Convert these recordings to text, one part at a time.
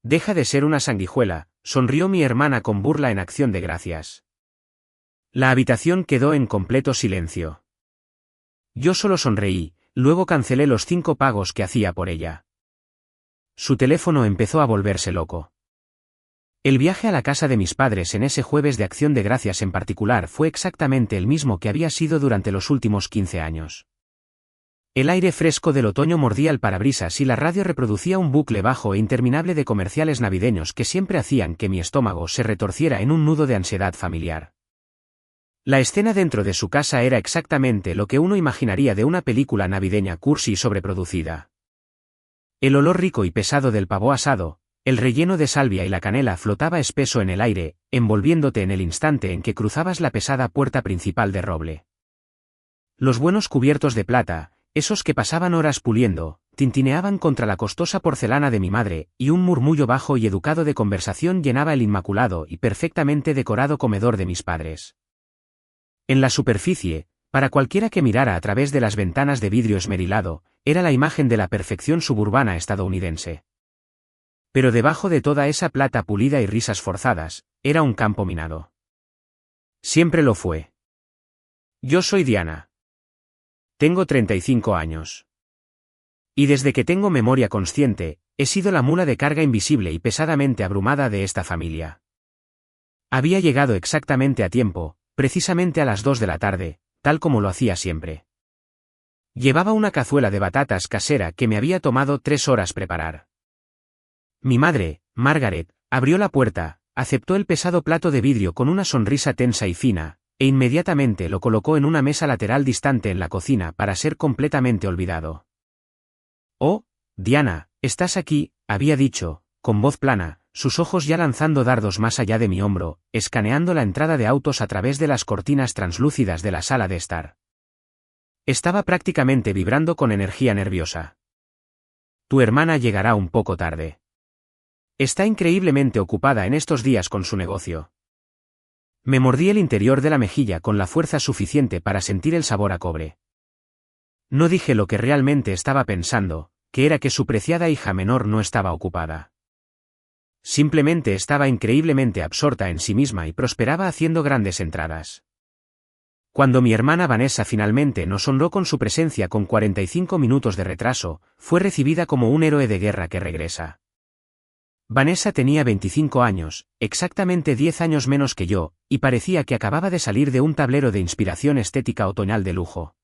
Deja de ser una sanguijuela, sonrió mi hermana con burla en acción de gracias. La habitación quedó en completo silencio. Yo solo sonreí, luego cancelé los 5 pagos que hacía por ella. Su teléfono empezó a volverse loco. El viaje a la casa de mis padres en ese jueves de Acción de Gracias en particular fue exactamente el mismo que había sido durante los últimos 15 años. El aire fresco del otoño mordía el parabrisas y la radio reproducía un bucle bajo e interminable de comerciales navideños que siempre hacían que mi estómago se retorciera en un nudo de ansiedad familiar. La escena dentro de su casa era exactamente lo que uno imaginaría de una película navideña cursi y sobreproducida. El olor rico y pesado del pavo asado, el relleno de salvia y la canela flotaba espeso en el aire, envolviéndote en el instante en que cruzabas la pesada puerta principal de roble. Los buenos cubiertos de plata, esos que pasaban horas puliendo, tintineaban contra la costosa porcelana de mi madre, y un murmullo bajo y educado de conversación llenaba el inmaculado y perfectamente decorado comedor de mis padres. En la superficie, para cualquiera que mirara a través de las ventanas de vidrio esmerilado, era la imagen de la perfección suburbana estadounidense. Pero debajo de toda esa plata pulida y risas forzadas, era un campo minado. Siempre lo fue. Yo soy Diana. Tengo 35 años. Y desde que tengo memoria consciente, he sido la mula de carga invisible y pesadamente abrumada de esta familia. Había llegado exactamente a tiempo, precisamente a las 2 de la tarde, tal como lo hacía siempre. Llevaba una cazuela de batatas casera que me había tomado 3 horas preparar. Mi madre, Margaret, abrió la puerta, aceptó el pesado plato de vidrio con una sonrisa tensa y fina, e inmediatamente lo colocó en una mesa lateral distante en la cocina para ser completamente olvidado. «Oh, Diana, estás aquí», había dicho, con voz plana, sus ojos ya lanzando dardos más allá de mi hombro, escaneando la entrada de autos a través de las cortinas translúcidas de la sala de estar. Estaba prácticamente vibrando con energía nerviosa. «Tu hermana llegará un poco tarde. Está increíblemente ocupada en estos días con su negocio». Me mordí el interior de la mejilla con la fuerza suficiente para sentir el sabor a cobre. No dije lo que realmente estaba pensando, que era que su preciada hija menor no estaba ocupada. Simplemente estaba increíblemente absorta en sí misma y prosperaba haciendo grandes entradas. Cuando mi hermana Vanessa finalmente nos honró con su presencia con 45 minutos de retraso, fue recibida como un héroe de guerra que regresa. Vanessa tenía 25 años, exactamente 10 años menos que yo, y parecía que acababa de salir de un tablero de inspiración estética otoñal de lujo.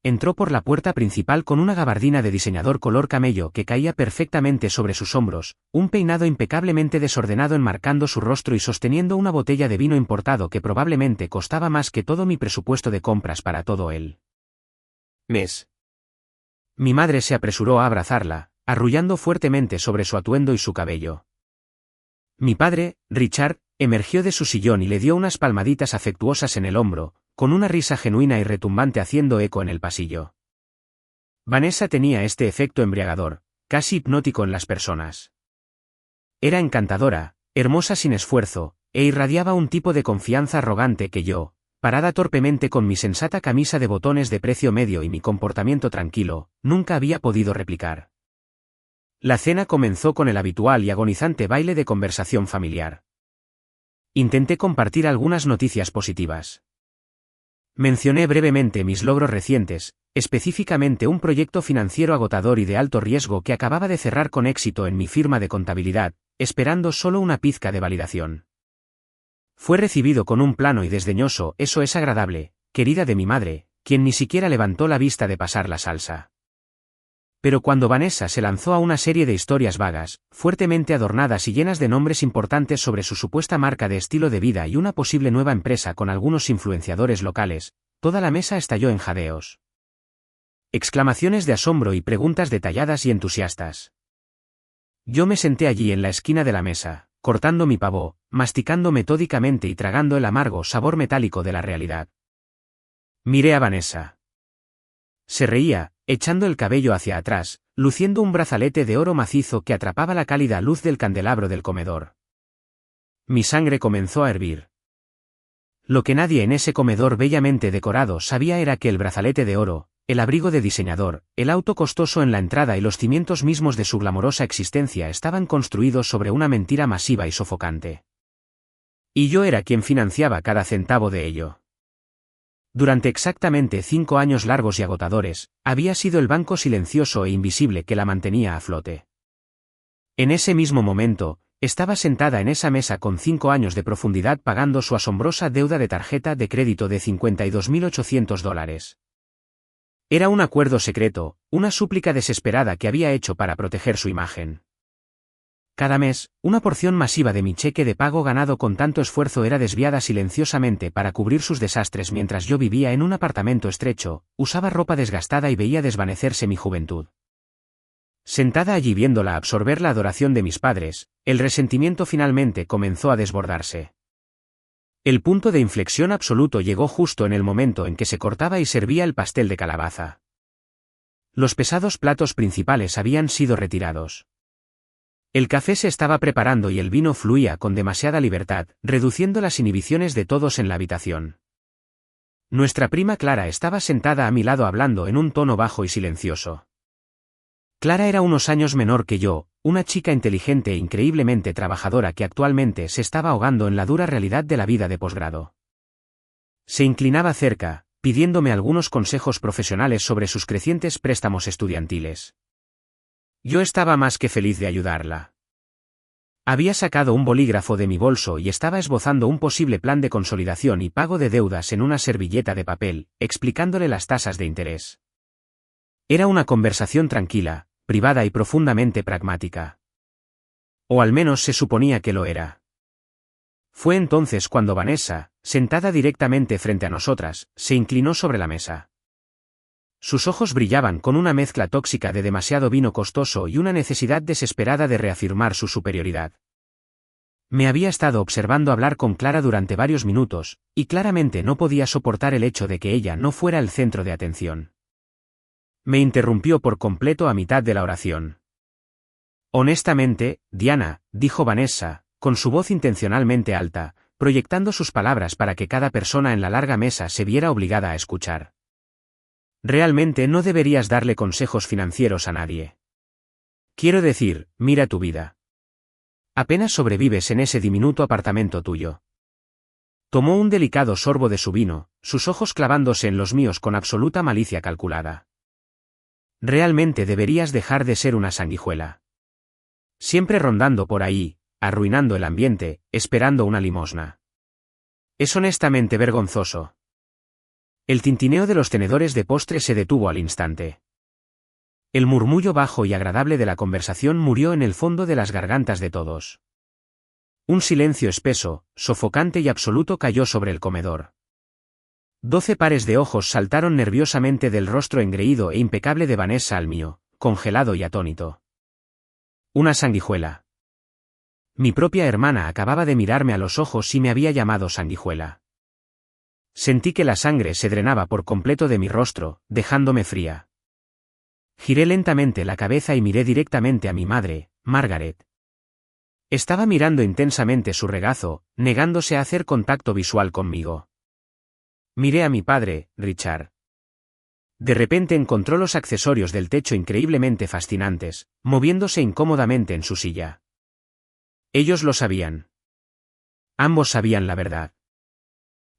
Entró por la puerta principal con una gabardina de diseñador color camello que caía perfectamente sobre sus hombros, un peinado impecablemente desordenado enmarcando su rostro y sosteniendo una botella de vino importado que probablemente costaba más que todo mi presupuesto de compras para todo el mes. Mi madre se apresuró a abrazarla, arrullando fuertemente sobre su atuendo y su cabello. Mi padre, Richard, emergió de su sillón y le dio unas palmaditas afectuosas en el hombro, con una risa genuina y retumbante haciendo eco en el pasillo. Vanessa tenía este efecto embriagador, casi hipnótico en las personas. Era encantadora, hermosa sin esfuerzo, e irradiaba un tipo de confianza arrogante que yo, parada torpemente con mi sensata camisa de botones de precio medio y mi comportamiento tranquilo, nunca había podido replicar. La cena comenzó con el habitual y agonizante baile de conversación familiar. Intenté compartir algunas noticias positivas. Mencioné brevemente mis logros recientes, específicamente un proyecto financiero agotador y de alto riesgo que acababa de cerrar con éxito en mi firma de contabilidad, esperando solo una pizca de validación. Fue recibido con un plano y desdeñoso «eso es agradable, querida» de mi madre, quien ni siquiera levantó la vista de pasar la salsa. Pero cuando Vanessa se lanzó a una serie de historias vagas, fuertemente adornadas y llenas de nombres importantes sobre su supuesta marca de estilo de vida y una posible nueva empresa con algunos influenciadores locales, toda la mesa estalló en jadeos. Exclamaciones de asombro y preguntas detalladas y entusiastas. Yo me senté allí en la esquina de la mesa, cortando mi pavo, masticando metódicamente y tragando el amargo sabor metálico de la realidad. Miré a Vanessa. Se reía, echando el cabello hacia atrás, luciendo un brazalete de oro macizo que atrapaba la cálida luz del candelabro del comedor. Mi sangre comenzó a hervir. Lo que nadie en ese comedor bellamente decorado sabía era que el brazalete de oro, el abrigo de diseñador, el auto costoso en la entrada y los cimientos mismos de su glamorosa existencia estaban construidos sobre una mentira masiva y sofocante. Y yo era quien financiaba cada centavo de ello. Durante exactamente 5 años largos y agotadores, había sido el banco silencioso e invisible que la mantenía a flote. En ese mismo momento, estaba sentada en esa mesa con 5 años de profundidad pagando su asombrosa deuda de tarjeta de crédito de $52.800. Era un acuerdo secreto, una súplica desesperada que había hecho para proteger su imagen. Cada mes, una porción masiva de mi cheque de pago ganado con tanto esfuerzo era desviada silenciosamente para cubrir sus desastres mientras yo vivía en un apartamento estrecho, usaba ropa desgastada y veía desvanecerse mi juventud. Sentada allí viéndola absorber la adoración de mis padres, el resentimiento finalmente comenzó a desbordarse. El punto de inflexión absoluto llegó justo en el momento en que se cortaba y servía el pastel de calabaza. Los pesados platos principales habían sido retirados. El café se estaba preparando y el vino fluía con demasiada libertad, reduciendo las inhibiciones de todos en la habitación. Nuestra prima Clara estaba sentada a mi lado hablando en un tono bajo y silencioso. Clara era unos años menor que yo, una chica inteligente e increíblemente trabajadora que actualmente se estaba ahogando en la dura realidad de la vida de posgrado. Se inclinaba cerca, pidiéndome algunos consejos profesionales sobre sus crecientes préstamos estudiantiles. Yo estaba más que feliz de ayudarla. Había sacado un bolígrafo de mi bolso y estaba esbozando un posible plan de consolidación y pago de deudas en una servilleta de papel, explicándole las tasas de interés. Era una conversación tranquila, privada y profundamente pragmática. O al menos se suponía que lo era. Fue entonces cuando Vanessa, sentada directamente frente a nosotras, se inclinó sobre la mesa. Sus ojos brillaban con una mezcla tóxica de demasiado vino costoso y una necesidad desesperada de reafirmar su superioridad. Me había estado observando hablar con Clara durante varios minutos, y claramente no podía soportar el hecho de que ella no fuera el centro de atención. Me interrumpió por completo a mitad de la oración. Honestamente, Diana, dijo Vanessa, con su voz intencionalmente alta, proyectando sus palabras para que cada persona en la larga mesa se viera obligada a escuchar. Realmente no deberías darle consejos financieros a nadie. Quiero decir, mira tu vida. Apenas sobrevives en ese diminuto apartamento tuyo. Tomó un delicado sorbo de su vino, sus ojos clavándose en los míos con absoluta malicia calculada. Realmente deberías dejar de ser una sanguijuela. Siempre rondando por ahí, arruinando el ambiente, esperando una limosna. Es honestamente vergonzoso. El tintineo de los tenedores de postre se detuvo al instante. El murmullo bajo y agradable de la conversación murió en el fondo de las gargantas de todos. Un silencio espeso, sofocante y absoluto cayó sobre el comedor. 12 pares de ojos saltaron nerviosamente del rostro engreído e impecable de Vanessa al mío, congelado y atónito. Una sanguijuela. Mi propia hermana acababa de mirarme a los ojos y me había llamado sanguijuela. Sentí que la sangre se drenaba por completo de mi rostro, dejándome fría. Giré lentamente la cabeza y miré directamente a mi madre, Margaret. Estaba mirando intensamente su regazo, negándose a hacer contacto visual conmigo. Miré a mi padre, Richard. De repente encontró los accesorios del techo increíblemente fascinantes, moviéndose incómodamente en su silla. Ellos lo sabían. Ambos sabían la verdad.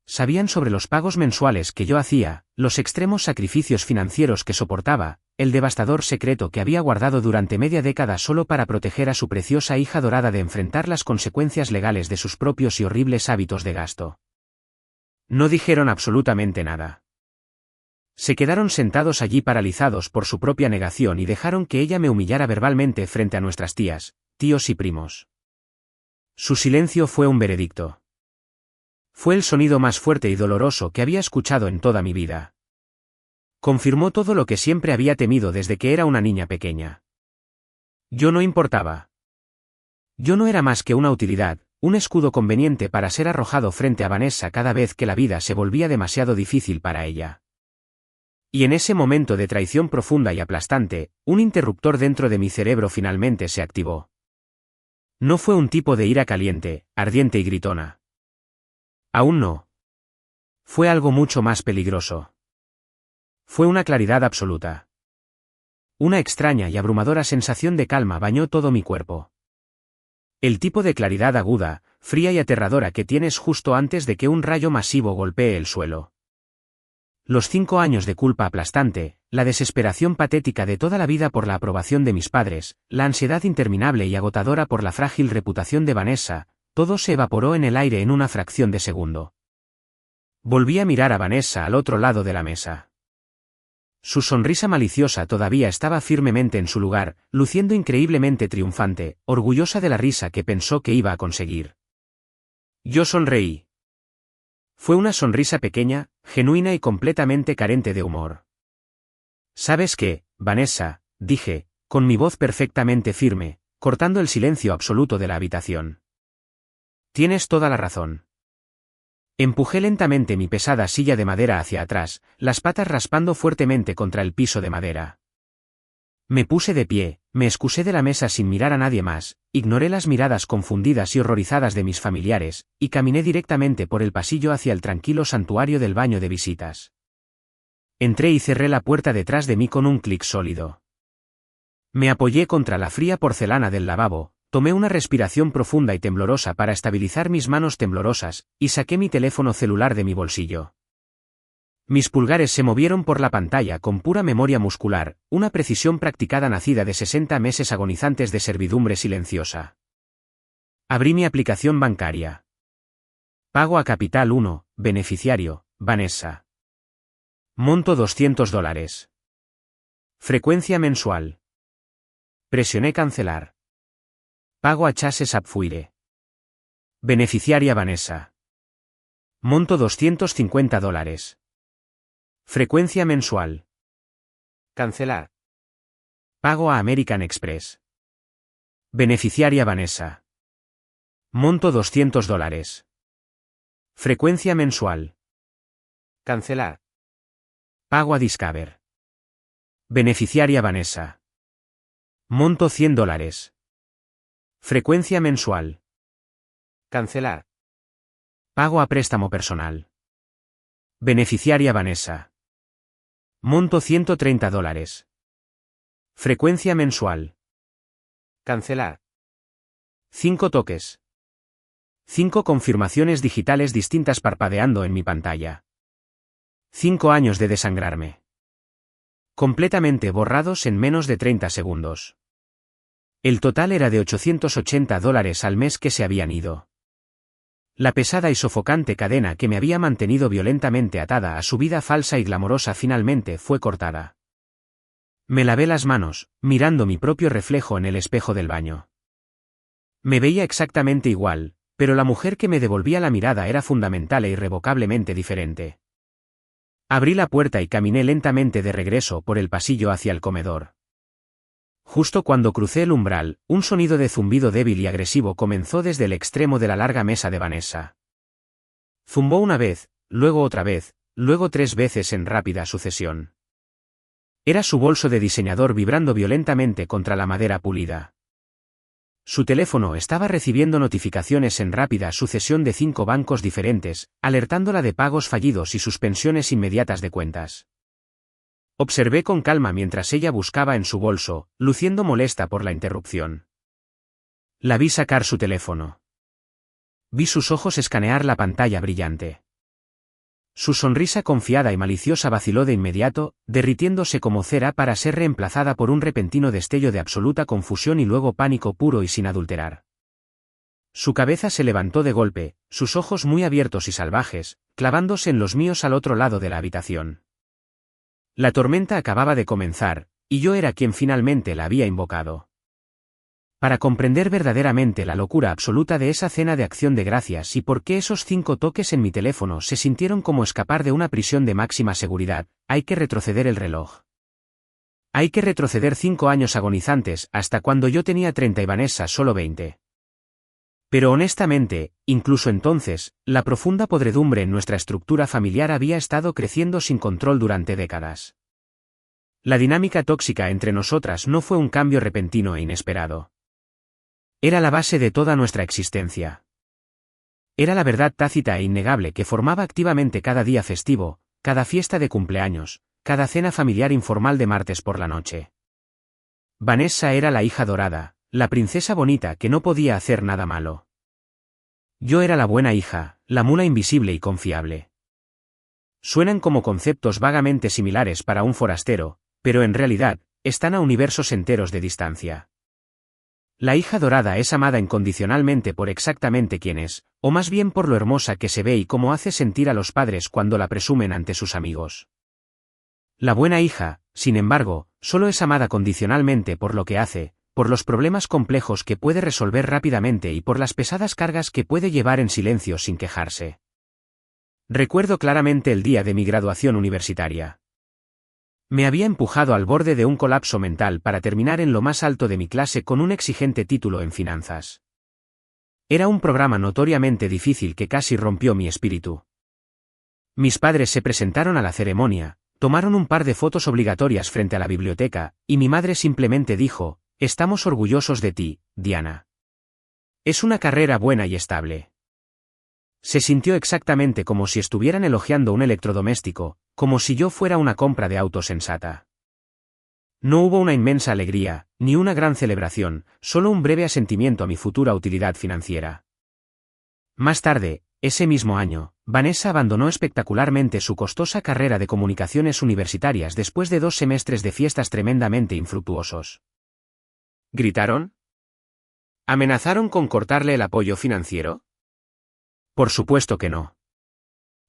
Sabían sobre los pagos mensuales que yo hacía, los extremos sacrificios financieros que soportaba, el devastador secreto que había guardado durante media década solo para proteger a su preciosa hija dorada de enfrentar las consecuencias legales de sus propios y horribles hábitos de gasto. No dijeron absolutamente nada. Se quedaron sentados allí paralizados por su propia negación y dejaron que ella me humillara verbalmente frente a nuestras tías, tíos y primos. Su silencio fue un veredicto. Fue el sonido más fuerte y doloroso que había escuchado en toda mi vida. Confirmó todo lo que siempre había temido desde que era una niña pequeña. Yo no importaba. Yo no era más que una utilidad, un escudo conveniente para ser arrojado frente a Vanessa cada vez que la vida se volvía demasiado difícil para ella. Y en ese momento de traición profunda y aplastante, un interruptor dentro de mi cerebro finalmente se activó. No fue un tipo de ira caliente, ardiente y gritona. Aún no. Fue algo mucho más peligroso. Fue una claridad absoluta. Una extraña y abrumadora sensación de calma bañó todo mi cuerpo. El tipo de claridad aguda, fría y aterradora que tienes justo antes de que un rayo masivo golpee el suelo. Los 5 años de culpa aplastante, la desesperación patética de toda la vida por la aprobación de mis padres, la ansiedad interminable y agotadora por la frágil reputación de Vanessa, todo se evaporó en el aire en una fracción de segundo. Volví a mirar a Vanessa al otro lado de la mesa. Su sonrisa maliciosa todavía estaba firmemente en su lugar, luciendo increíblemente triunfante, orgullosa de la risa que pensó que iba a conseguir. Yo sonreí. Fue una sonrisa pequeña, genuina y completamente carente de humor. ¿Sabes qué, Vanessa?, dije, con mi voz perfectamente firme, cortando el silencio absoluto de la habitación. Tienes toda la razón. Empujé lentamente mi pesada silla de madera hacia atrás, las patas raspando fuertemente contra el piso de madera. Me puse de pie, me excusé de la mesa sin mirar a nadie más, ignoré las miradas confundidas y horrorizadas de mis familiares, y caminé directamente por el pasillo hacia el tranquilo santuario del baño de visitas. Entré y cerré la puerta detrás de mí con un clic sólido. Me apoyé contra la fría porcelana del lavabo, tomé una respiración profunda y temblorosa para estabilizar mis manos temblorosas, y saqué mi teléfono celular de mi bolsillo. Mis pulgares se movieron por la pantalla con pura memoria muscular, una precisión practicada nacida de 60 meses agonizantes de servidumbre silenciosa. Abrí mi aplicación bancaria. Pago a Capital 1, beneficiario, Vanessa. Monto $200. Frecuencia mensual. Presioné cancelar. Pago a Chase Sapphire. Beneficiaria Vanessa. Monto $250. Frecuencia mensual. Cancelar. Pago a American Express. Beneficiaria Vanessa. Monto $200. Frecuencia mensual. Cancelar. Pago a Discover. Beneficiaria Vanessa. Monto $100. Frecuencia mensual. Cancelar. Pago a préstamo personal. Beneficiaria Vanessa. Monto $130. Frecuencia mensual. Cancelar. 5 toques. 5 confirmaciones digitales distintas parpadeando en mi pantalla. 5 años de desangrarme. Completamente borrados en menos de 30 segundos. El total era de $880 al mes que se habían ido. La pesada y sofocante cadena que me había mantenido violentamente atada a su vida falsa y glamorosa finalmente fue cortada. Me lavé las manos, mirando mi propio reflejo en el espejo del baño. Me veía exactamente igual, pero la mujer que me devolvía la mirada era fundamental e irrevocablemente diferente. Abrí la puerta y caminé lentamente de regreso por el pasillo hacia el comedor. Justo cuando crucé el umbral, un sonido de zumbido débil y agresivo comenzó desde el extremo de la larga mesa de Vanessa. Zumbó una vez, luego otra vez, luego 3 veces en rápida sucesión. Era su bolso de diseñador vibrando violentamente contra la madera pulida. Su teléfono estaba recibiendo notificaciones en rápida sucesión de 5 bancos diferentes, alertándola de pagos fallidos y suspensiones inmediatas de cuentas. Observé con calma mientras ella buscaba en su bolso, luciendo molesta por la interrupción. La vi sacar su teléfono. Vi sus ojos escanear la pantalla brillante. Su sonrisa confiada y maliciosa vaciló de inmediato, derritiéndose como cera para ser reemplazada por un repentino destello de absoluta confusión y luego pánico puro y sin adulterar. Su cabeza se levantó de golpe, sus ojos muy abiertos y salvajes, clavándose en los míos al otro lado de la habitación. La tormenta acababa de comenzar, y yo era quien finalmente la había invocado. Para comprender verdaderamente la locura absoluta de esa cena de acción de gracias y por qué esos 5 toques en mi teléfono se sintieron como escapar de una prisión de máxima seguridad, hay que retroceder el reloj. Hay que retroceder 5 años agonizantes hasta cuando yo tenía 30 y Vanessa solo 20. Pero honestamente, incluso entonces, la profunda podredumbre en nuestra estructura familiar había estado creciendo sin control durante décadas. La dinámica tóxica entre nosotras no fue un cambio repentino e inesperado. Era la base de toda nuestra existencia. Era la verdad tácita e innegable que formaba activamente cada día festivo, cada fiesta de cumpleaños, cada cena familiar informal de martes por la noche. Vanessa era la hija dorada, la princesa bonita que no podía hacer nada malo. Yo era la buena hija, la mula invisible y confiable. Suenan como conceptos vagamente similares para un forastero, pero en realidad, están a universos enteros de distancia. La hija dorada es amada incondicionalmente por exactamente quien es, o más bien por lo hermosa que se ve y cómo hace sentir a los padres cuando la presumen ante sus amigos. La buena hija, sin embargo, solo es amada condicionalmente por lo que hace, por los problemas complejos que puede resolver rápidamente y por las pesadas cargas que puede llevar en silencio sin quejarse. Recuerdo claramente el día de mi graduación universitaria. Me había empujado al borde de un colapso mental para terminar en lo más alto de mi clase con un exigente título en finanzas. Era un programa notoriamente difícil que casi rompió mi espíritu. Mis padres se presentaron a la ceremonia, tomaron un par de fotos obligatorias frente a la biblioteca, y mi madre simplemente dijo: «Estamos orgullosos de ti, Diana. Es una carrera buena y estable». Se sintió exactamente como si estuvieran elogiando un electrodoméstico, como si yo fuera una compra de auto sensata. No hubo una inmensa alegría, ni una gran celebración, solo un breve asentimiento a mi futura utilidad financiera. Más tarde, ese mismo año, Vanessa abandonó espectacularmente su costosa carrera de comunicaciones universitarias después de 2 semestres de fiestas tremendamente infructuosos. ¿Gritaron? ¿Amenazaron con cortarle el apoyo financiero? Por supuesto que no.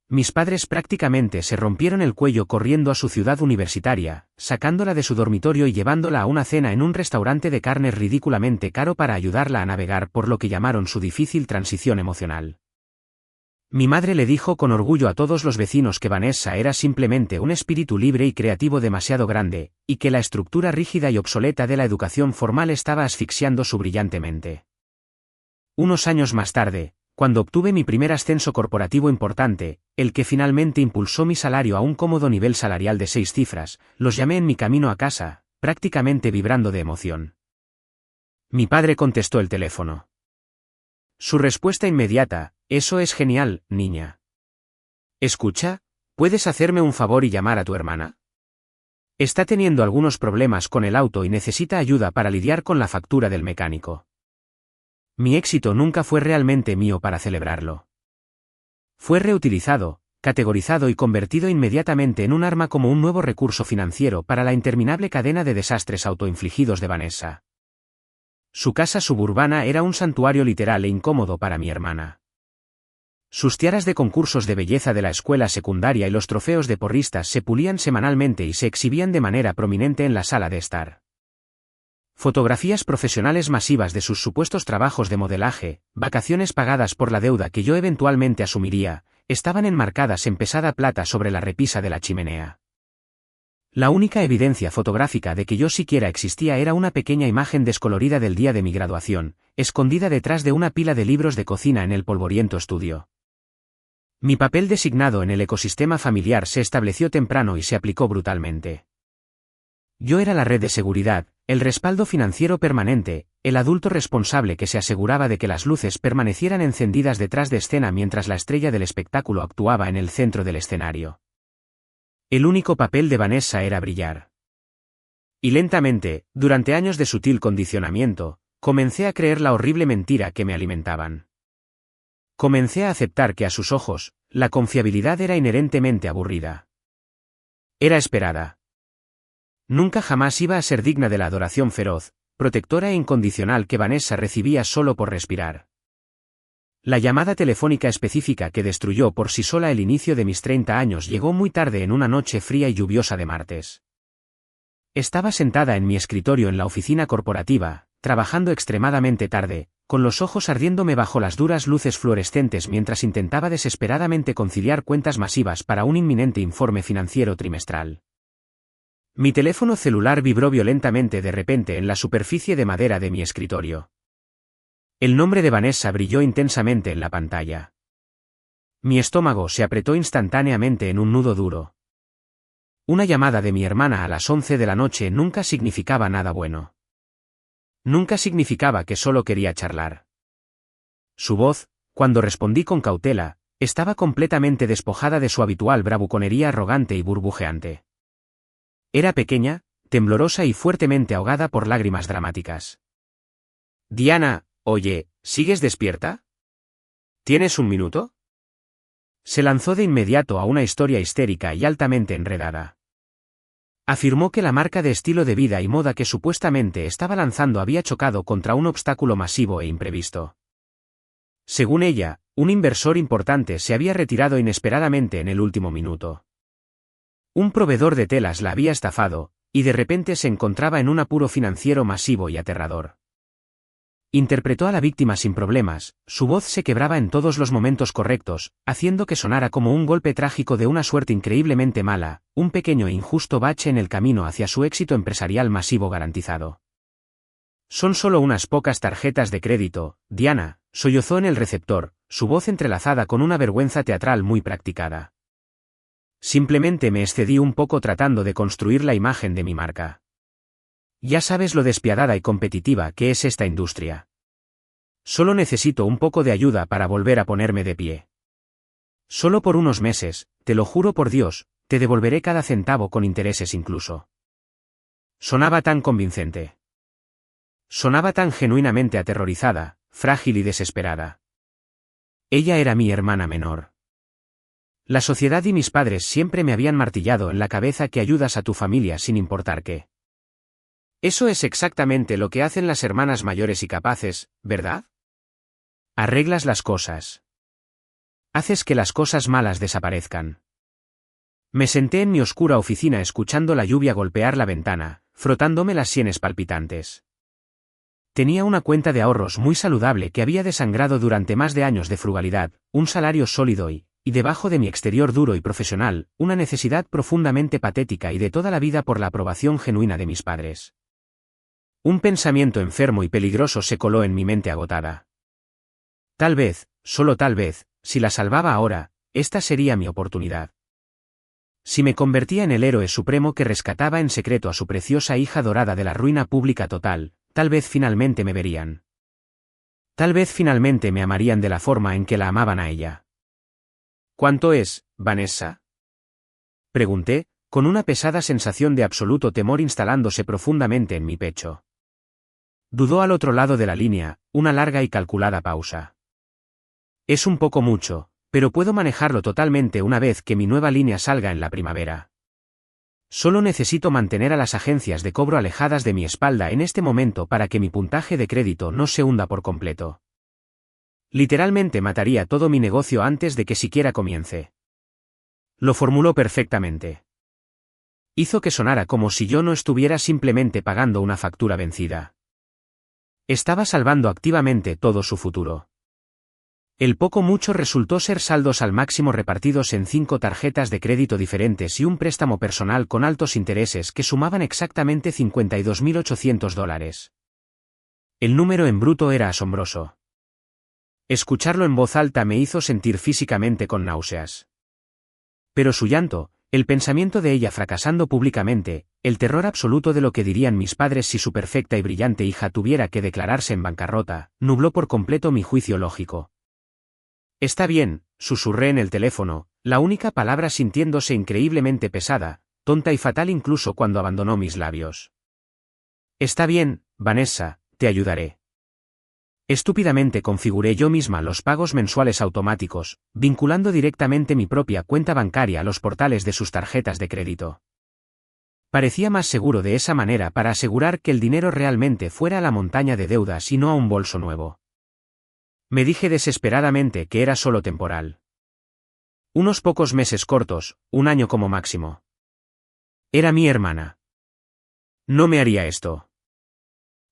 Mis padres prácticamente se rompieron el cuello corriendo a su ciudad universitaria, sacándola de su dormitorio y llevándola a una cena en un restaurante de carnes ridículamente caro para ayudarla a navegar por lo que llamaron su difícil transición emocional. Mi madre le dijo con orgullo a todos los vecinos que Vanessa era simplemente un espíritu libre y creativo demasiado grande, y que la estructura rígida y obsoleta de la educación formal estaba asfixiando su brillante mente. Unos años más tarde, cuando obtuve mi primer ascenso corporativo importante, el que finalmente impulsó mi salario a un cómodo nivel salarial de 6 cifras, los llamé en mi camino a casa, prácticamente vibrando de emoción. Mi padre contestó el teléfono. Su respuesta inmediata: «Eso es genial, niña. Escucha, ¿puedes hacerme un favor y llamar a tu hermana? Está teniendo algunos problemas con el auto y necesita ayuda para lidiar con la factura del mecánico». Mi éxito nunca fue realmente mío para celebrarlo. Fue reutilizado, categorizado y convertido inmediatamente en un arma como un nuevo recurso financiero para la interminable cadena de desastres autoinfligidos de Vanessa. Su casa suburbana era un santuario literal e incómodo para mi hermana. Sus tiaras de concursos de belleza de la escuela secundaria y los trofeos de porristas se pulían semanalmente y se exhibían de manera prominente en la sala de estar. Fotografías profesionales masivas de sus supuestos trabajos de modelaje, vacaciones pagadas por la deuda que yo eventualmente asumiría, estaban enmarcadas en pesada plata sobre la repisa de la chimenea. La única evidencia fotográfica de que yo siquiera existía era una pequeña imagen descolorida del día de mi graduación, escondida detrás de una pila de libros de cocina en el polvoriento estudio. Mi papel designado en el ecosistema familiar se estableció temprano y se aplicó brutalmente. Yo era la red de seguridad, el respaldo financiero permanente, el adulto responsable que se aseguraba de que las luces permanecieran encendidas detrás de escena mientras la estrella del espectáculo actuaba en el centro del escenario. El único papel de Vanessa era brillar. Y lentamente, durante años de sutil condicionamiento, comencé a creer la horrible mentira que me alimentaban. Comencé a aceptar que a sus ojos, la confiabilidad era inherentemente aburrida. Era esperada. Nunca jamás iba a ser digna de la adoración feroz, protectora e incondicional que Vanessa recibía solo por respirar. La llamada telefónica específica que destruyó por sí sola el inicio de mis 30 años llegó muy tarde en una noche fría y lluviosa de martes. Estaba sentada en mi escritorio en la oficina corporativa, trabajando extremadamente tarde, con los ojos ardiéndome bajo las duras luces fluorescentes mientras intentaba desesperadamente conciliar cuentas masivas para un inminente informe financiero trimestral. Mi teléfono celular vibró violentamente de repente en la superficie de madera de mi escritorio. El nombre de Vanessa brilló intensamente en la pantalla. Mi estómago se apretó instantáneamente en un nudo duro. Una llamada de mi hermana a las 11 de la noche nunca significaba nada bueno. Nunca significaba que solo quería charlar. Su voz, cuando respondí con cautela, estaba completamente despojada de su habitual bravuconería arrogante y burbujeante. Era pequeña, temblorosa y fuertemente ahogada por lágrimas dramáticas. Diana, oye, ¿sigues despierta? ¿Tienes un minuto? Se lanzó de inmediato a una historia histérica y altamente enredada. Afirmó que la marca de estilo de vida y moda que supuestamente estaba lanzando había chocado contra un obstáculo masivo e imprevisto. Según ella, un inversor importante se había retirado inesperadamente en el último minuto. Un proveedor de telas la había estafado, y de repente se encontraba en un apuro financiero masivo y aterrador. Interpretó a la víctima sin problemas, su voz se quebraba en todos los momentos correctos, haciendo que sonara como un golpe trágico de una suerte increíblemente mala, un pequeño e injusto bache en el camino hacia su éxito empresarial masivo garantizado. Son solo unas pocas tarjetas de crédito, Diana, sollozó en el receptor, su voz entrelazada con una vergüenza teatral muy practicada. Simplemente me excedí un poco tratando de construir la imagen de mi marca. Ya sabes lo despiadada y competitiva que es esta industria. Solo necesito un poco de ayuda para volver a ponerme de pie. Solo por unos meses, te lo juro por Dios, te devolveré cada centavo con intereses incluso. Sonaba tan convincente. Sonaba tan genuinamente aterrorizada, frágil y desesperada. Ella era mi hermana menor. La sociedad y mis padres siempre me habían martillado en la cabeza que ayudas a tu familia sin importar qué. Eso es exactamente lo que hacen las hermanas mayores y capaces, ¿verdad? Arreglas las cosas. Haces que las cosas malas desaparezcan. Me senté en mi oscura oficina escuchando la lluvia golpear la ventana, frotándome las sienes palpitantes. Tenía una cuenta de ahorros muy saludable que había desangrado durante más de años de frugalidad, un salario sólido y debajo de mi exterior duro y profesional, una necesidad profundamente patética y de toda la vida por la aprobación genuina de mis padres. Un pensamiento enfermo y peligroso se coló en mi mente agotada. Tal vez, solo tal vez, si la salvaba ahora, esta sería mi oportunidad. Si me convertía en el héroe supremo que rescataba en secreto a su preciosa hija dorada de la ruina pública total, tal vez finalmente me verían. Tal vez finalmente me amarían de la forma en que la amaban a ella. ¿Cuánto es, Vanessa? Pregunté, con una pesada sensación de absoluto temor instalándose profundamente en mi pecho. Dudó al otro lado de la línea, una larga y calculada pausa. Es un poco mucho, pero puedo manejarlo totalmente una vez que mi nueva línea salga en la primavera. Solo necesito mantener a las agencias de cobro alejadas de mi espalda en este momento para que mi puntaje de crédito no se hunda por completo. Literalmente mataría todo mi negocio antes de que siquiera comience. Lo formuló perfectamente. Hizo que sonara como si yo no estuviera simplemente pagando una factura vencida. Estaba salvando activamente todo su futuro. El poco mucho resultó ser saldos al máximo repartidos en 5 tarjetas de crédito diferentes y un préstamo personal con altos intereses que sumaban exactamente $52.800. El número en bruto era asombroso. Escucharlo en voz alta me hizo sentir físicamente con náuseas. Pero su llanto, el pensamiento de ella fracasando públicamente, el terror absoluto de lo que dirían mis padres si su perfecta y brillante hija tuviera que declararse en bancarrota, nubló por completo mi juicio lógico. Está bien, susurré en el teléfono, la única palabra sintiéndose increíblemente pesada, tonta y fatal incluso cuando abandonó mis labios. Está bien, Vanessa, te ayudaré. Estúpidamente configuré yo misma los pagos mensuales automáticos, vinculando directamente mi propia cuenta bancaria a los portales de sus tarjetas de crédito. Parecía más seguro de esa manera para asegurar que el dinero realmente fuera a la montaña de deudas y no a un bolso nuevo. Me dije desesperadamente que era solo temporal. Unos pocos meses cortos, un año como máximo. Era mi hermana. No me haría esto.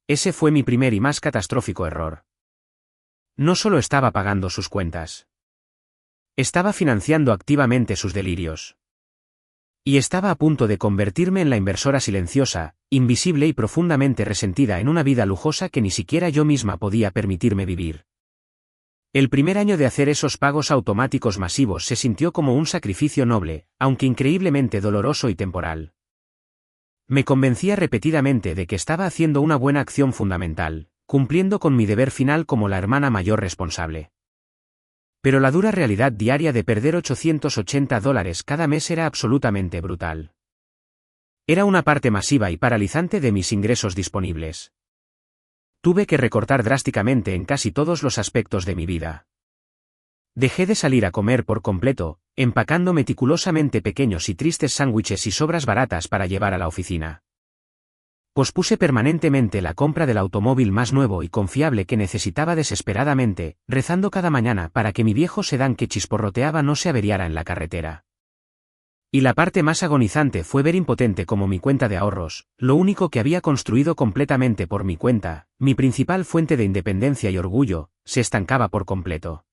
Ese fue mi primer y más catastrófico error. No solo estaba pagando sus cuentas. Estaba financiando activamente sus delirios. Y estaba a punto de convertirme en la inversora silenciosa, invisible y profundamente resentida en una vida lujosa que ni siquiera yo misma podía permitirme vivir. El primer año de hacer esos pagos automáticos masivos se sintió como un sacrificio noble, aunque increíblemente doloroso y temporal. Me convencía repetidamente de que estaba haciendo una buena acción fundamental, cumpliendo con mi deber final como la hermana mayor responsable. Pero la dura realidad diaria de perder $880 cada mes era absolutamente brutal. Era una parte masiva y paralizante de mis ingresos disponibles. Tuve que recortar drásticamente en casi todos los aspectos de mi vida. Dejé de salir a comer por completo, empacando meticulosamente pequeños y tristes sándwiches y sobras baratas para llevar a la oficina. Pospuse permanentemente la compra del automóvil más nuevo y confiable que necesitaba desesperadamente, rezando cada mañana para que mi viejo sedán que chisporroteaba no se averiara en la carretera. Y la parte más agonizante fue ver impotente como mi cuenta de ahorros, lo único que había construido completamente por mi cuenta, mi principal fuente de independencia y orgullo, se estancaba por completo.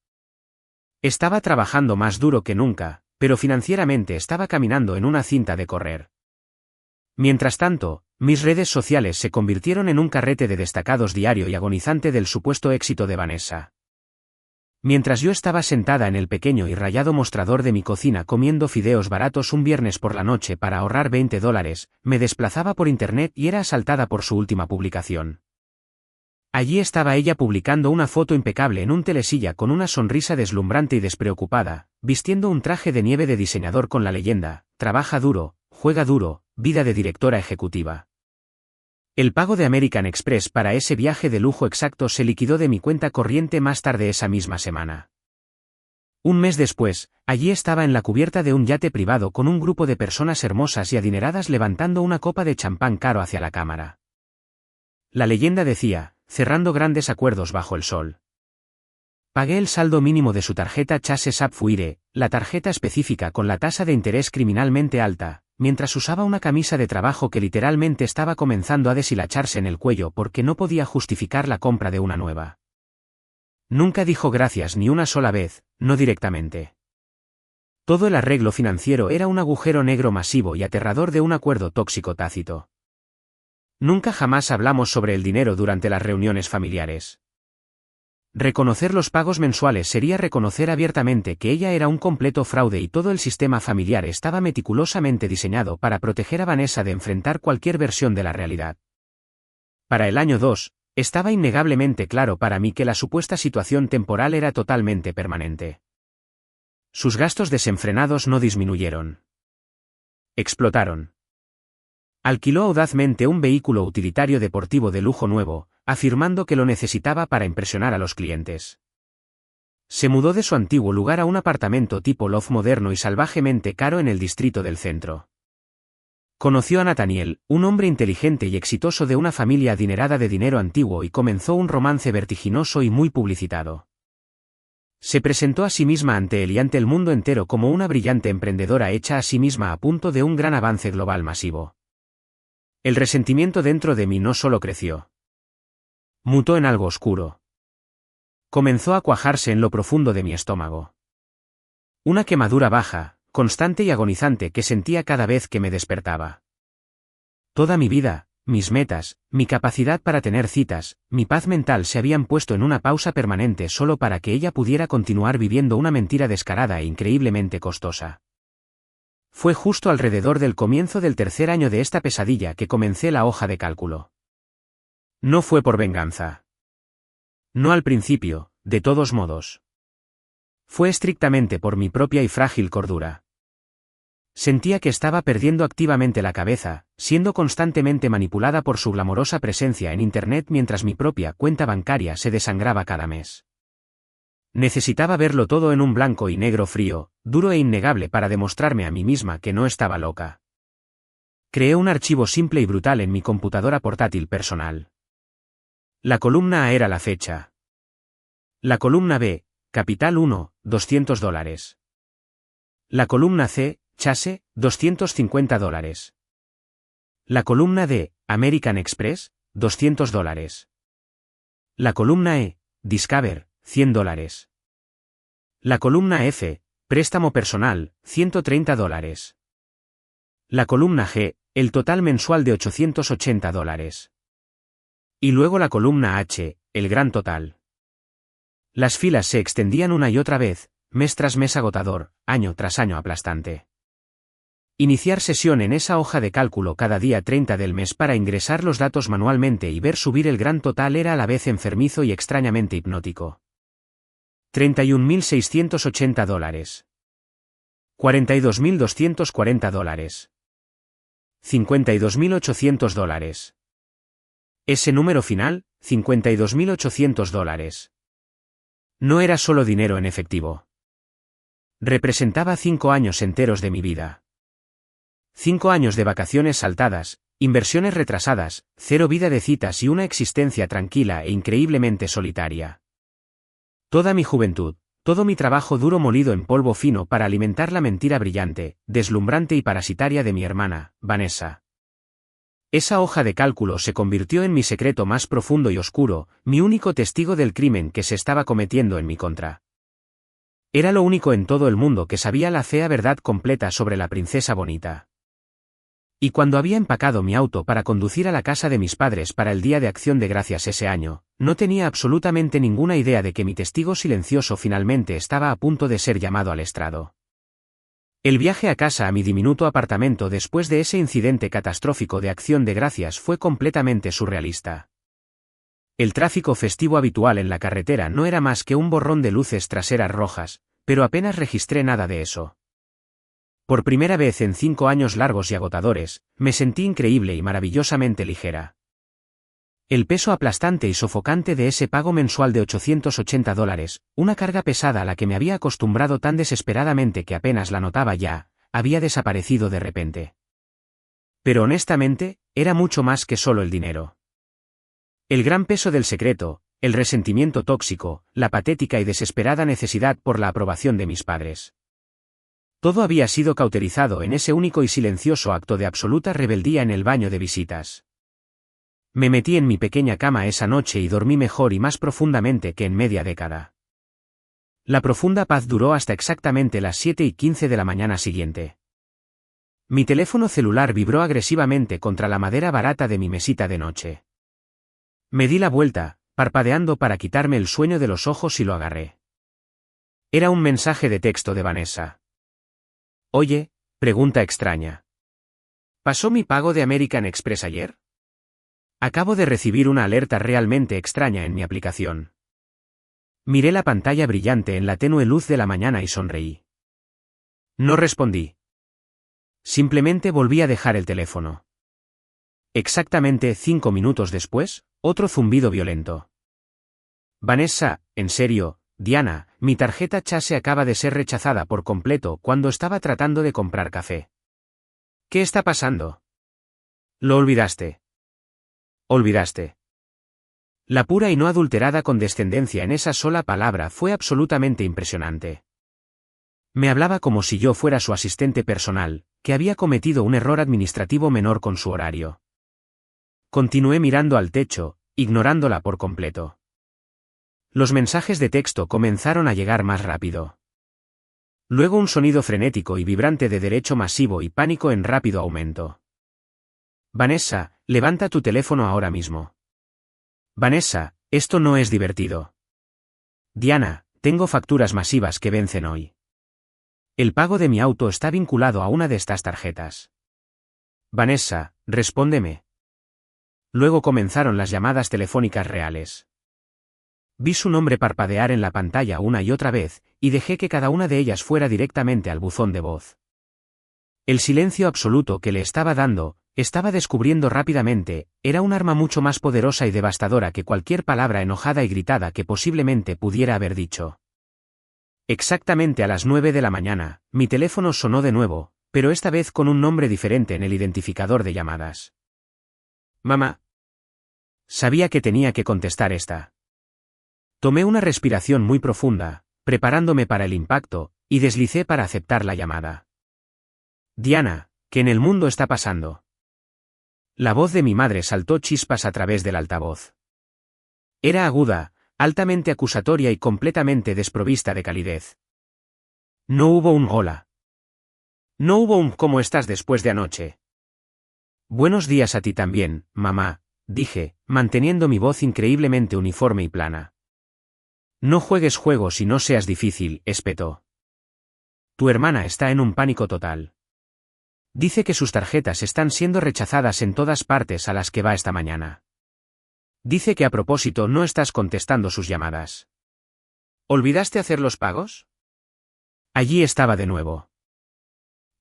Estaba trabajando más duro que nunca, pero financieramente estaba caminando en una cinta de correr. Mientras tanto, mis redes sociales se convirtieron en un carrete de destacados diario y agonizante del supuesto éxito de Vanessa. Mientras yo estaba sentada en el pequeño y rayado mostrador de mi cocina comiendo fideos baratos un viernes por la noche para ahorrar $20, me desplazaba por internet y era asaltada por su última publicación. Allí estaba ella publicando una foto impecable en un telesilla con una sonrisa deslumbrante y despreocupada, vistiendo un traje de nieve de diseñador con la leyenda: trabaja duro, juega duro, vida de directora ejecutiva. El pago de American Express para ese viaje de lujo exacto se liquidó de mi cuenta corriente más tarde esa misma semana. Un mes después, allí estaba en la cubierta de un yate privado con un grupo de personas hermosas y adineradas levantando una copa de champán caro hacia la cámara. La leyenda decía: cerrando grandes acuerdos bajo el sol. Pagué el saldo mínimo de su tarjeta Chase Sapphire, la tarjeta específica con la tasa de interés criminalmente alta, mientras usaba una camisa de trabajo que literalmente estaba comenzando a deshilacharse en el cuello porque no podía justificar la compra de una nueva. Nunca dijo gracias ni una sola vez, no directamente. Todo el arreglo financiero era un agujero negro masivo y aterrador de un acuerdo tóxico tácito. Nunca jamás hablamos sobre el dinero durante las reuniones familiares. Reconocer los pagos mensuales sería reconocer abiertamente que ella era un completo fraude y todo el sistema familiar estaba meticulosamente diseñado para proteger a Vanessa de enfrentar cualquier versión de la realidad. Para el año 2, estaba innegablemente claro para mí que la supuesta situación temporal era totalmente permanente. Sus gastos desenfrenados no disminuyeron. Explotaron. Alquiló audazmente un vehículo utilitario deportivo de lujo nuevo, afirmando que lo necesitaba para impresionar a los clientes. Se mudó de su antiguo lugar a un apartamento tipo loft moderno y salvajemente caro en el distrito del centro. Conoció a Nathaniel, un hombre inteligente y exitoso de una familia adinerada de dinero antiguo, y comenzó un romance vertiginoso y muy publicitado. Se presentó a sí misma ante él y ante el mundo entero como una brillante emprendedora hecha a sí misma a punto de un gran avance global masivo. El resentimiento dentro de mí no solo creció. Mutó en algo oscuro. Comenzó a cuajarse en lo profundo de mi estómago. Una quemadura baja, constante y agonizante que sentía cada vez que me despertaba. Toda mi vida, mis metas, mi capacidad para tener citas, mi paz mental se habían puesto en una pausa permanente solo para que ella pudiera continuar viviendo una mentira descarada e increíblemente costosa. Fue justo alrededor del comienzo del tercer año de esta pesadilla que comencé la hoja de cálculo. No fue por venganza. No al principio, de todos modos. Fue estrictamente por mi propia y frágil cordura. Sentía que estaba perdiendo activamente la cabeza, siendo constantemente manipulada por su glamorosa presencia en Internet mientras mi propia cuenta bancaria se desangraba cada mes. Necesitaba verlo todo en un blanco y negro frío, duro e innegable para demostrarme a mí misma que no estaba loca. Creé un archivo simple y brutal en mi computadora portátil personal. La columna A era la fecha. La columna B, Capital 1, $200. La columna C, Chase, $250. La columna D, American Express, $200. La columna E, Discover, $100. La columna F, préstamo personal, $130. La columna G, el total mensual de $880. Y luego la columna H, el gran total. Las filas se extendían una y otra vez, mes tras mes agotador, año tras año aplastante. Iniciar sesión en esa hoja de cálculo cada día 30 del mes para ingresar los datos manualmente y ver subir el gran total era a la vez enfermizo y extrañamente hipnótico. $31.680. $42.240. $52.800. Ese número final, $52.800. No era solo dinero en efectivo. Representaba 5 años enteros de mi vida. 5 años de vacaciones saltadas, inversiones retrasadas, 0 vida de citas y una existencia tranquila e increíblemente solitaria. Toda mi juventud, todo mi trabajo duro molido en polvo fino para alimentar la mentira brillante, deslumbrante y parasitaria de mi hermana, Vanessa. Esa hoja de cálculo se convirtió en mi secreto más profundo y oscuro, mi único testigo del crimen que se estaba cometiendo en mi contra. Era lo único en todo el mundo que sabía la fea verdad completa sobre la princesa bonita. Y cuando había empacado mi auto para conducir a la casa de mis padres para el Día de Acción de Gracias ese año, no tenía absolutamente ninguna idea de que mi testigo silencioso finalmente estaba a punto de ser llamado al estrado. El viaje a casa a mi diminuto apartamento después de ese incidente catastrófico de Acción de Gracias fue completamente surrealista. El tráfico festivo habitual en la carretera no era más que un borrón de luces traseras rojas, pero apenas registré nada de eso. Por primera vez en 5 años largos y agotadores, me sentí increíble y maravillosamente ligera. El peso aplastante y sofocante de ese pago mensual de $880, una carga pesada a la que me había acostumbrado tan desesperadamente que apenas la notaba ya, había desaparecido de repente. Pero honestamente, era mucho más que solo el dinero. El gran peso del secreto, el resentimiento tóxico, la patética y desesperada necesidad por la aprobación de mis padres. Todo había sido cauterizado en ese único y silencioso acto de absoluta rebeldía en el baño de visitas. Me metí en mi pequeña cama esa noche y dormí mejor y más profundamente que en media década. La profunda paz duró hasta exactamente las 7:15 de la mañana siguiente. Mi teléfono celular vibró agresivamente contra la madera barata de mi mesita de noche. Me di la vuelta, parpadeando para quitarme el sueño de los ojos y lo agarré. Era un mensaje de texto de Vanessa. Oye, pregunta extraña. ¿Pasó mi pago de American Express ayer? Acabo de recibir una alerta realmente extraña en mi aplicación. Miré la pantalla brillante en la tenue luz de la mañana y sonreí. No respondí. Simplemente volví a dejar el teléfono. Exactamente 5 minutos después, otro zumbido violento. Vanessa, en serio, Diana, mi tarjeta Chase acaba de ser rechazada por completo cuando estaba tratando de comprar café. ¿Qué está pasando? Lo olvidaste. Olvidaste. La pura y no adulterada condescendencia en esa sola palabra fue absolutamente impresionante. Me hablaba como si yo fuera su asistente personal, que había cometido un error administrativo menor con su horario. Continué mirando al techo, ignorándola por completo. Los mensajes de texto comenzaron a llegar más rápido. Luego un sonido frenético y vibrante de derecho masivo y pánico en rápido aumento. Vanessa, levanta tu teléfono ahora mismo. Vanessa, esto no es divertido. Diana, tengo facturas masivas que vencen hoy. El pago de mi auto está vinculado a una de estas tarjetas. Vanessa, respóndeme. Luego comenzaron las llamadas telefónicas reales. Vi su nombre parpadear en la pantalla una y otra vez, y dejé que cada una de ellas fuera directamente al buzón de voz. El silencio absoluto que le estaba dando, estaba descubriendo rápidamente, era un arma mucho más poderosa y devastadora que cualquier palabra enojada y gritada que posiblemente pudiera haber dicho. Exactamente a las 9 de la mañana, mi teléfono sonó de nuevo, pero esta vez con un nombre diferente en el identificador de llamadas. Mamá. Sabía que tenía que contestar esta. Tomé una respiración muy profunda, preparándome para el impacto, y deslicé para aceptar la llamada. Diana, ¿qué en el mundo está pasando? La voz de mi madre saltó chispas a través del altavoz. Era aguda, altamente acusatoria y completamente desprovista de calidez. No hubo un hola. No hubo un ¿cómo estás después de anoche? Buenos días a ti también, mamá, dije, manteniendo mi voz increíblemente uniforme y plana. No juegues juegos y no seas difícil, espetó. Tu hermana está en un pánico total. Dice que sus tarjetas están siendo rechazadas en todas partes a las que va esta mañana. Dice que a propósito no estás contestando sus llamadas. ¿Olvidaste hacer los pagos? Allí estaba de nuevo.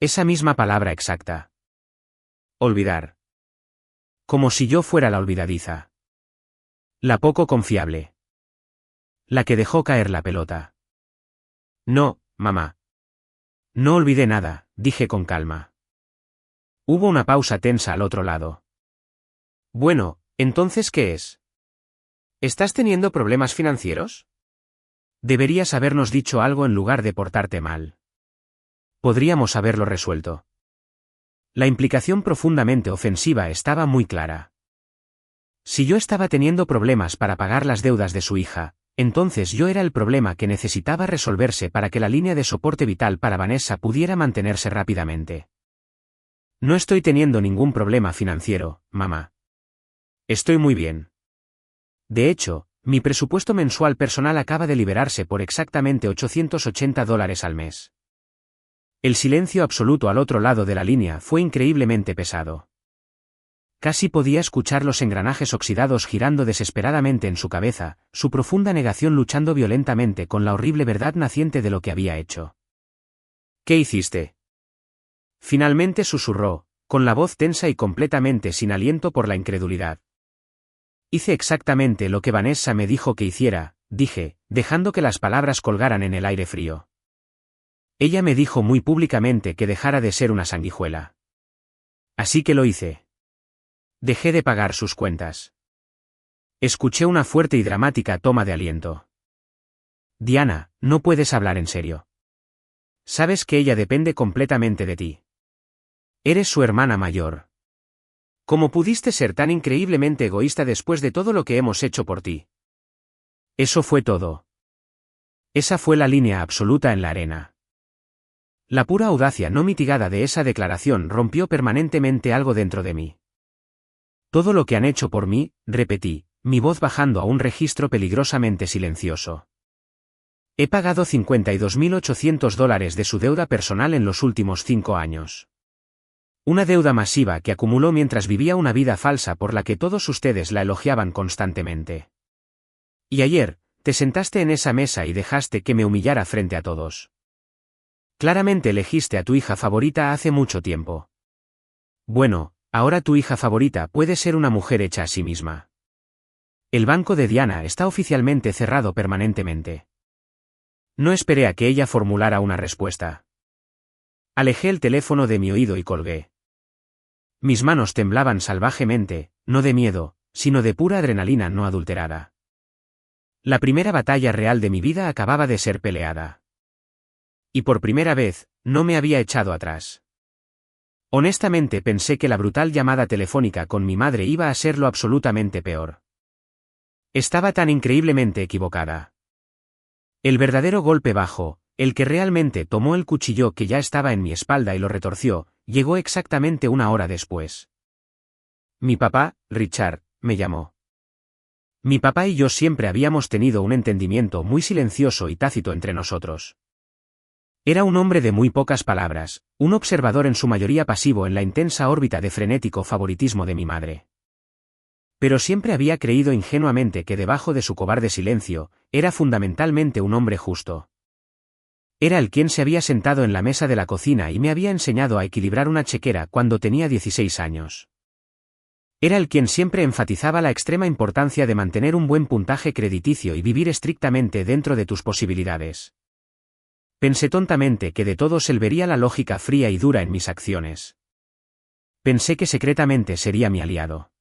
Esa misma palabra exacta. Olvidar. Como si yo fuera la olvidadiza. La poco confiable. La que dejó caer la pelota. No, mamá. No olvidé nada, dije con calma. Hubo una pausa tensa al otro lado. Bueno, ¿entonces qué es? ¿Estás teniendo problemas financieros? Deberías habernos dicho algo en lugar de portarte mal. Podríamos haberlo resuelto. La implicación profundamente ofensiva estaba muy clara. Si yo estaba teniendo problemas para pagar las deudas de su hija, entonces yo era el problema que necesitaba resolverse para que la línea de soporte vital para Vanessa pudiera mantenerse rápidamente. No estoy teniendo ningún problema financiero, mamá. Estoy muy bien. De hecho, mi presupuesto mensual personal acaba de liberarse por exactamente $880 al mes. El silencio absoluto al otro lado de la línea fue increíblemente pesado. Casi podía escuchar los engranajes oxidados girando desesperadamente en su cabeza, su profunda negación luchando violentamente con la horrible verdad naciente de lo que había hecho. ¿Qué hiciste? Finalmente susurró, con la voz tensa y completamente sin aliento por la incredulidad. Hice exactamente lo que Vanessa me dijo que hiciera, dije, dejando que las palabras colgaran en el aire frío. Ella me dijo muy públicamente que dejara de ser una sanguijuela. Así que lo hice. Dejé de pagar sus cuentas. Escuché una fuerte y dramática toma de aliento. Diana, no puedes hablar en serio. Sabes que ella depende completamente de ti. Eres su hermana mayor. ¿Cómo pudiste ser tan increíblemente egoísta después de todo lo que hemos hecho por ti? Eso fue todo. Esa fue la línea absoluta en la arena. La pura audacia no mitigada de esa declaración rompió permanentemente algo dentro de mí. Todo lo que han hecho por mí, repetí, mi voz bajando a un registro peligrosamente silencioso. He pagado $52.800 de su deuda personal en los últimos 5 años. Una deuda masiva que acumuló mientras vivía una vida falsa por la que todos ustedes la elogiaban constantemente. Y ayer, te sentaste en esa mesa y dejaste que me humillara frente a todos. Claramente elegiste a tu hija favorita hace mucho tiempo. Bueno, ahora tu hija favorita puede ser una mujer hecha a sí misma. El banco de Diana está oficialmente cerrado permanentemente. No esperé a que ella formulara una respuesta. Alejé el teléfono de mi oído y colgué. Mis manos temblaban salvajemente, no de miedo, sino de pura adrenalina no adulterada. La primera batalla real de mi vida acababa de ser peleada. Y por primera vez, no me había echado atrás. Honestamente pensé que la brutal llamada telefónica con mi madre iba a ser lo absolutamente peor. Estaba tan increíblemente equivocada. El verdadero golpe bajo, el que realmente tomó el cuchillo que ya estaba en mi espalda y lo retorció, llegó exactamente 1 hora después. Mi papá, Richard, me llamó. Mi papá y yo siempre habíamos tenido un entendimiento muy silencioso y tácito entre nosotros. Era un hombre de muy pocas palabras, un observador en su mayoría pasivo en la intensa órbita de frenético favoritismo de mi madre. Pero siempre había creído ingenuamente que debajo de su cobarde silencio, era fundamentalmente un hombre justo. Era el quien se había sentado en la mesa de la cocina y me había enseñado a equilibrar una chequera cuando tenía 16 años. Era el quien siempre enfatizaba la extrema importancia de mantener un buen puntaje crediticio y vivir estrictamente dentro de tus posibilidades. Pensé tontamente que de todos él vería la lógica fría y dura en mis acciones. Pensé que secretamente sería mi aliado.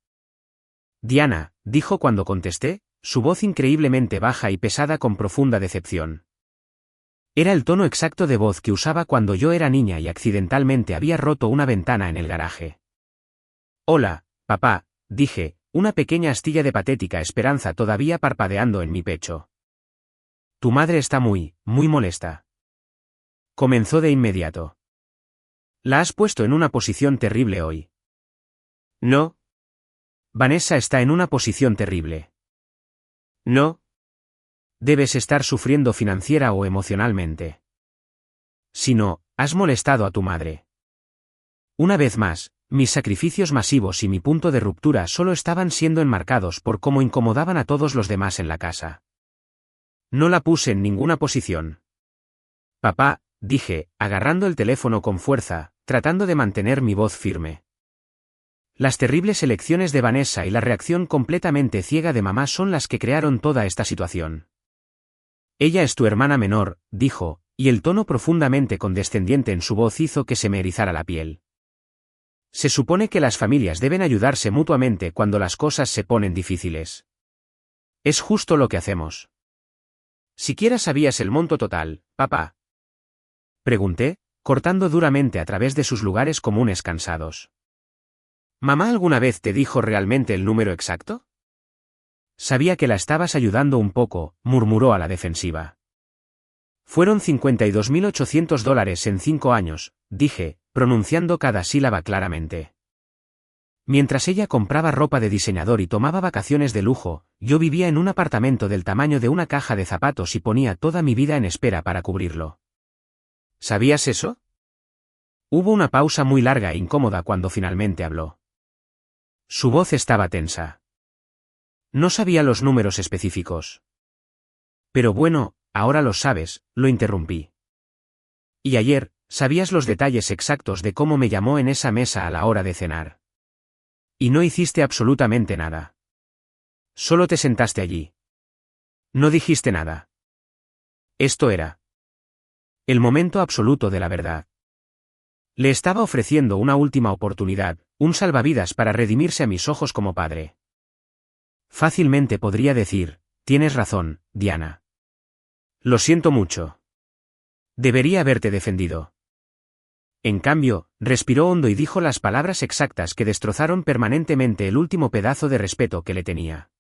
Diana, dijo cuando contesté, su voz increíblemente baja y pesada con profunda decepción. Era el tono exacto de voz que usaba cuando yo era niña y accidentalmente había roto una ventana en el garaje. Hola, papá, dije, una pequeña astilla de patética esperanza todavía parpadeando en mi pecho. Tu madre está muy molesta. Comenzó de inmediato. La has puesto en una posición terrible hoy. No. Vanessa está en una posición terrible. No. Debes estar sufriendo financiera o emocionalmente. Si no, has molestado a tu madre. Una vez más, mis sacrificios masivos y mi punto de ruptura solo estaban siendo enmarcados por cómo incomodaban a todos los demás en la casa. No la puse en ninguna posición. Papá, dije, agarrando el teléfono con fuerza, tratando de mantener mi voz firme. Las terribles elecciones de Vanessa y la reacción completamente ciega de mamá son las que crearon toda esta situación. Ella es tu hermana menor, dijo, y el tono profundamente condescendiente en su voz hizo que se me erizara la piel. Se supone que las familias deben ayudarse mutuamente cuando las cosas se ponen difíciles. Es justo lo que hacemos. ¿Siquiera sabías el monto total, papá? Pregunté, cortando duramente a través de sus lugares comunes cansados. ¿Mamá alguna vez te dijo realmente el número exacto? Sabía que la estabas ayudando un poco, murmuró a la defensiva. Fueron $52.800 en 5 años, dije, pronunciando cada sílaba claramente. Mientras ella compraba ropa de diseñador y tomaba vacaciones de lujo, yo vivía en un apartamento del tamaño de una caja de zapatos y ponía toda mi vida en espera para cubrirlo. ¿Sabías eso? Hubo una pausa muy larga e incómoda cuando finalmente habló. Su voz estaba tensa. No sabía los números específicos. Pero bueno, ahora los sabes, lo interrumpí. Y ayer, sabías los detalles exactos de cómo me llamó en esa mesa a la hora de cenar. Y no hiciste absolutamente nada. Solo te sentaste allí. No dijiste nada. Esto era el momento absoluto de la verdad. Le estaba ofreciendo una última oportunidad, un salvavidas para redimirse a mis ojos como padre. Fácilmente podría decir, tienes razón, Diana. Lo siento mucho. Debería haberte defendido. En cambio, respiró hondo y dijo las palabras exactas que destrozaron permanentemente el último pedazo de respeto que le tenía.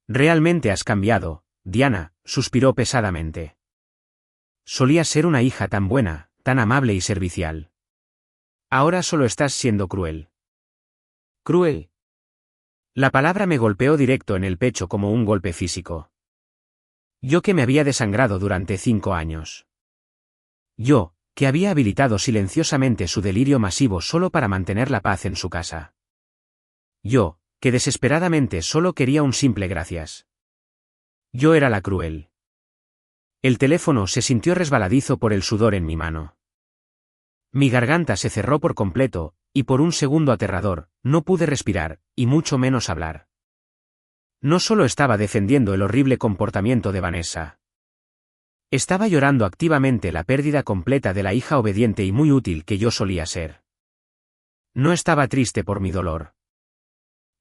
Realmente has cambiado, Diana, suspiró pesadamente. Solías ser una hija tan buena, tan amable y servicial. Ahora solo estás siendo cruel. ¿Cruel? La palabra me golpeó directo en el pecho como un golpe físico. Yo que me había desangrado durante 5 años. Yo, que había habilitado silenciosamente su delirio masivo solo para mantener la paz en su casa. Yo, que desesperadamente solo quería un simple gracias. Yo era la cruel. El teléfono se sintió resbaladizo por el sudor en mi mano. Mi garganta se cerró por completo, y por un segundo aterrador, no pude respirar, y mucho menos hablar. No solo estaba defendiendo el horrible comportamiento de Vanessa. Estaba llorando activamente la pérdida completa de la hija obediente y muy útil que yo solía ser. No estaba triste por mi dolor.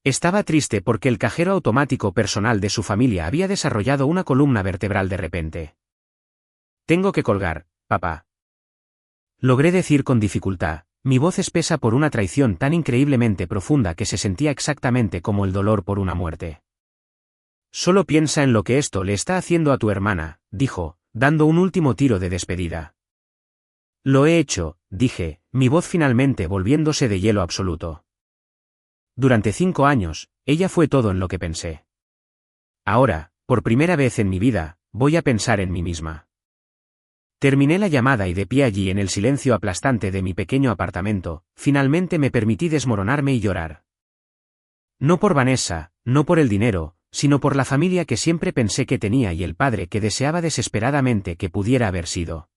Estaba triste porque el cajero automático personal de su familia había desarrollado una columna vertebral de repente. Tengo que colgar, papá. Logré decir con dificultad, mi voz espesa por una traición tan increíblemente profunda que se sentía exactamente como el dolor por una muerte. Solo piensa en lo que esto le está haciendo a tu hermana, dijo, dando un último tiro de despedida. Lo he hecho, dije, mi voz finalmente volviéndose de hielo absoluto. Durante 5 años, ella fue todo en lo que pensé. Ahora, por primera vez en mi vida, voy a pensar en mí misma. Terminé la llamada y de pie allí en el silencio aplastante de mi pequeño apartamento, finalmente me permití desmoronarme y llorar. No por Vanessa, no por el dinero, sino por la familia que siempre pensé que tenía y el padre que deseaba desesperadamente que pudiera haber sido.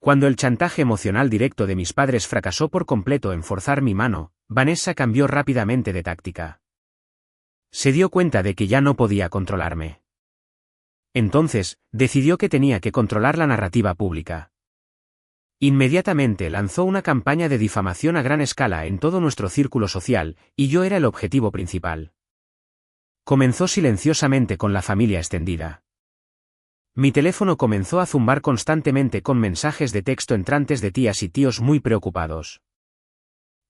Cuando el chantaje emocional directo de mis padres fracasó por completo en forzar mi mano, Vanessa cambió rápidamente de táctica. Se dio cuenta de que ya no podía controlarme. Entonces, decidió que tenía que controlar la narrativa pública. Inmediatamente lanzó una campaña de difamación a gran escala en todo nuestro círculo social, y yo era el objetivo principal. Comenzó silenciosamente con la familia extendida. Mi teléfono comenzó a zumbar constantemente con mensajes de texto entrantes de tías y tíos muy preocupados.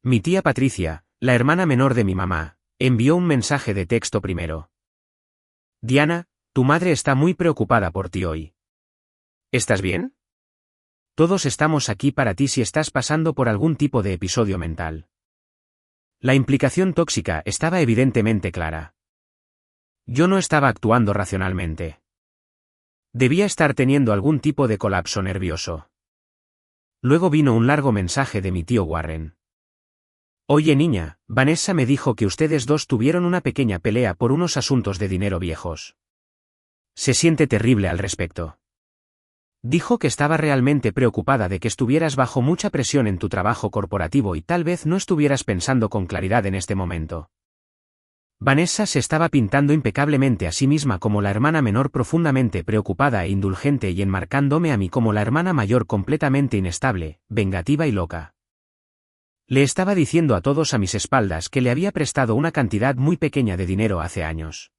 Mi tía Patricia, la hermana menor de mi mamá, envió un mensaje de texto primero. Diana, tu madre está muy preocupada por ti hoy. ¿Estás bien? Todos estamos aquí para ti si estás pasando por algún tipo de episodio mental. La implicación tóxica estaba evidentemente clara. Yo no estaba actuando racionalmente. Debía estar teniendo algún tipo de colapso nervioso. Luego vino un largo mensaje de mi tío Warren. Oye niña, Vanessa me dijo que ustedes dos tuvieron una pequeña pelea por unos asuntos de dinero viejos. Se siente terrible al respecto. Dijo que estaba realmente preocupada de que estuvieras bajo mucha presión en tu trabajo corporativo y tal vez no estuvieras pensando con claridad en este momento. Vanessa se estaba pintando impecablemente a sí misma como la hermana menor profundamente preocupada e indulgente y enmarcándome a mí como la hermana mayor completamente inestable, vengativa y loca. Le estaba diciendo a todos a mis espaldas que le había prestado una cantidad muy pequeña de dinero hace años.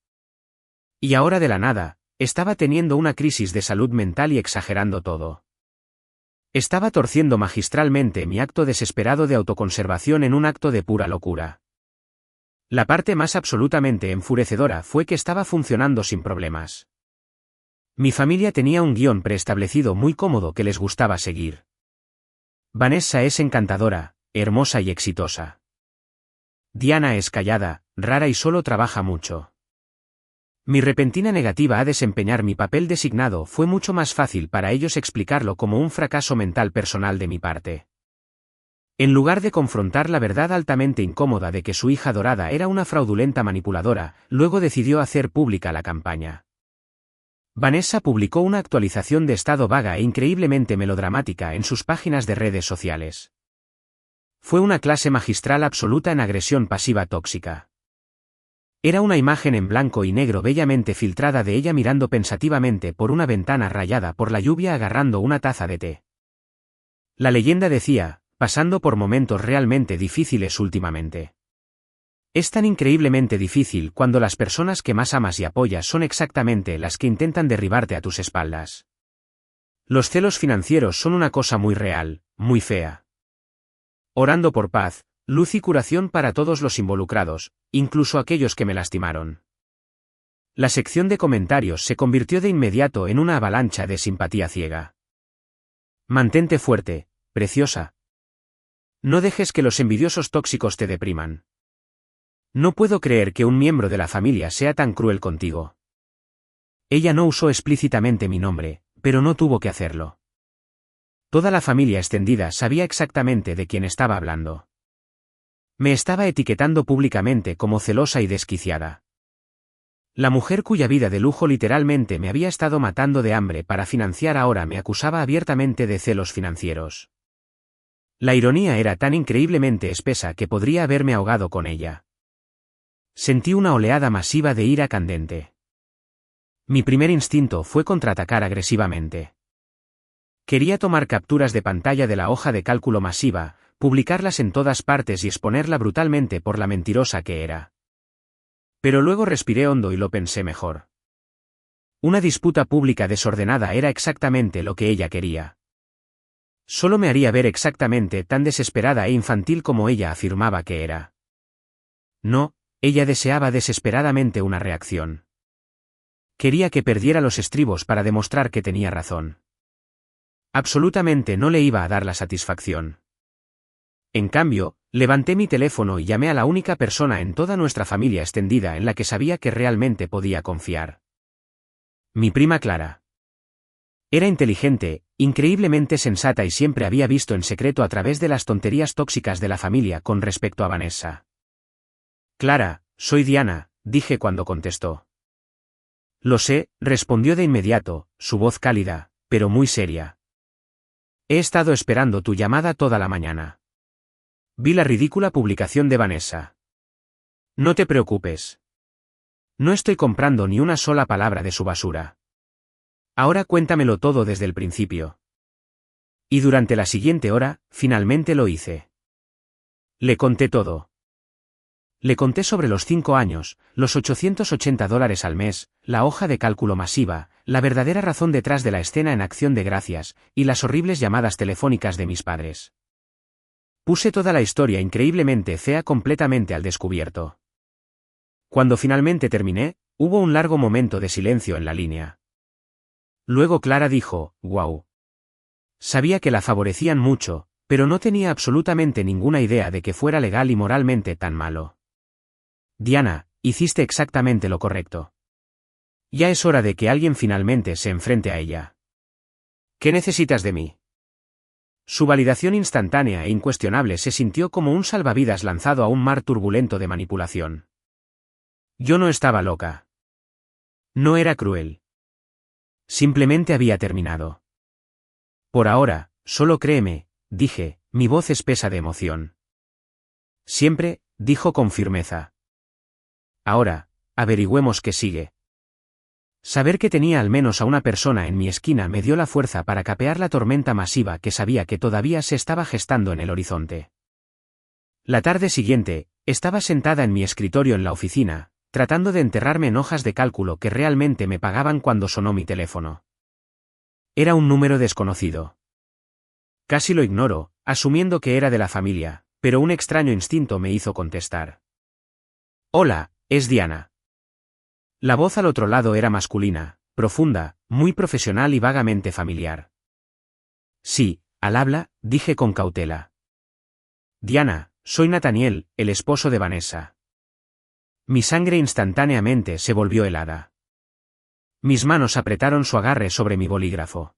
Y ahora de la nada, estaba teniendo una crisis de salud mental y exagerando todo. Estaba torciendo magistralmente mi acto desesperado de autoconservación en un acto de pura locura. La parte más absolutamente enfurecedora fue que estaba funcionando sin problemas. Mi familia tenía un guión preestablecido muy cómodo que les gustaba seguir. Vanessa es encantadora, hermosa y exitosa. Diana es callada, rara y solo trabaja mucho. Mi repentina negativa a desempeñar mi papel designado fue mucho más fácil para ellos explicarlo como un fracaso mental personal de mi parte. En lugar de confrontar la verdad altamente incómoda de que su hija dorada era una fraudulenta manipuladora, luego decidió hacer pública la campaña. Vanessa publicó una actualización de estado vaga e increíblemente melodramática en sus páginas de redes sociales. Fue una clase magistral absoluta en agresión pasiva tóxica. Era una imagen en blanco y negro bellamente filtrada de ella mirando pensativamente por una ventana rayada por la lluvia agarrando una taza de té. La leyenda decía, pasando por momentos realmente difíciles últimamente. Es tan increíblemente difícil cuando las personas que más amas y apoyas son exactamente las que intentan derribarte a tus espaldas. Los celos financieros son una cosa muy real, muy fea. Orando por paz, luz y curación para todos los involucrados, incluso aquellos que me lastimaron. La sección de comentarios se convirtió de inmediato en una avalancha de simpatía ciega. Mantente fuerte, preciosa. No dejes que los envidiosos tóxicos te depriman. No puedo creer que un miembro de la familia sea tan cruel contigo. Ella no usó explícitamente mi nombre, pero no tuvo que hacerlo. Toda la familia extendida sabía exactamente de quién estaba hablando. Me estaba etiquetando públicamente como celosa y desquiciada. La mujer cuya vida de lujo literalmente me había estado matando de hambre para financiar ahora me acusaba abiertamente de celos financieros. La ironía era tan increíblemente espesa que podría haberme ahogado con ella. Sentí una oleada masiva de ira candente. Mi primer instinto fue contraatacar agresivamente. Quería tomar capturas de pantalla de la hoja de cálculo masiva, publicarlas en todas partes y exponerla brutalmente por la mentirosa que era. Pero luego respiré hondo y lo pensé mejor. Una disputa pública desordenada era exactamente lo que ella quería. Solo me haría ver exactamente tan desesperada e infantil como ella afirmaba que era. No, ella deseaba desesperadamente una reacción. Quería que perdiera los estribos para demostrar que tenía razón. Absolutamente no le iba a dar la satisfacción. En cambio, levanté mi teléfono y llamé a la única persona en toda nuestra familia extendida en la que sabía que realmente podía confiar. Mi prima Clara. Era inteligente, increíblemente sensata y siempre había visto en secreto a través de las tonterías tóxicas de la familia con respecto a Vanessa. Clara, soy Diana, dije cuando contestó. Lo sé, respondió de inmediato, su voz cálida, pero muy seria. He estado esperando tu llamada toda la mañana. Vi la ridícula publicación de Vanessa. No te preocupes. No estoy comprando ni una sola palabra de su basura. Ahora cuéntamelo todo desde el principio. Y durante la siguiente hora, finalmente lo hice. Le conté todo. Le conté sobre los 5 años, los $880 al mes, la hoja de cálculo masiva, la verdadera razón detrás de la escena en Acción de Gracias, y las horribles llamadas telefónicas de mis padres. Puse toda la historia increíblemente fea completamente al descubierto. Cuando finalmente terminé, hubo un largo momento de silencio en la línea. Luego Clara dijo, «Guau». Sabía que la favorecían mucho, pero no tenía absolutamente ninguna idea de que fuera legal y moralmente tan malo. Diana, hiciste exactamente lo correcto. Ya es hora de que alguien finalmente se enfrente a ella. ¿Qué necesitas de mí? Su validación instantánea e incuestionable se sintió como un salvavidas lanzado a un mar turbulento de manipulación. Yo no estaba loca. No era cruel. Simplemente había terminado. Por ahora, solo créeme, dije, mi voz espesa de emoción. Siempre, dijo con firmeza. Ahora, averigüemos qué sigue. Saber que tenía al menos a una persona en mi esquina me dio la fuerza para capear la tormenta masiva que sabía que todavía se estaba gestando en el horizonte. La tarde siguiente, estaba sentada en mi escritorio en la oficina, tratando de enterrarme en hojas de cálculo que realmente me pagaban cuando sonó mi teléfono. Era un número desconocido. Casi lo ignoro, asumiendo que era de la familia, pero un extraño instinto me hizo contestar. Hola, es Diana. La voz al otro lado era masculina, profunda, muy profesional y vagamente familiar. Sí, al habla, dije con cautela. Diana, soy Nathaniel, el esposo de Vanessa. Mi sangre instantáneamente se volvió helada. Mis manos apretaron su agarre sobre mi bolígrafo.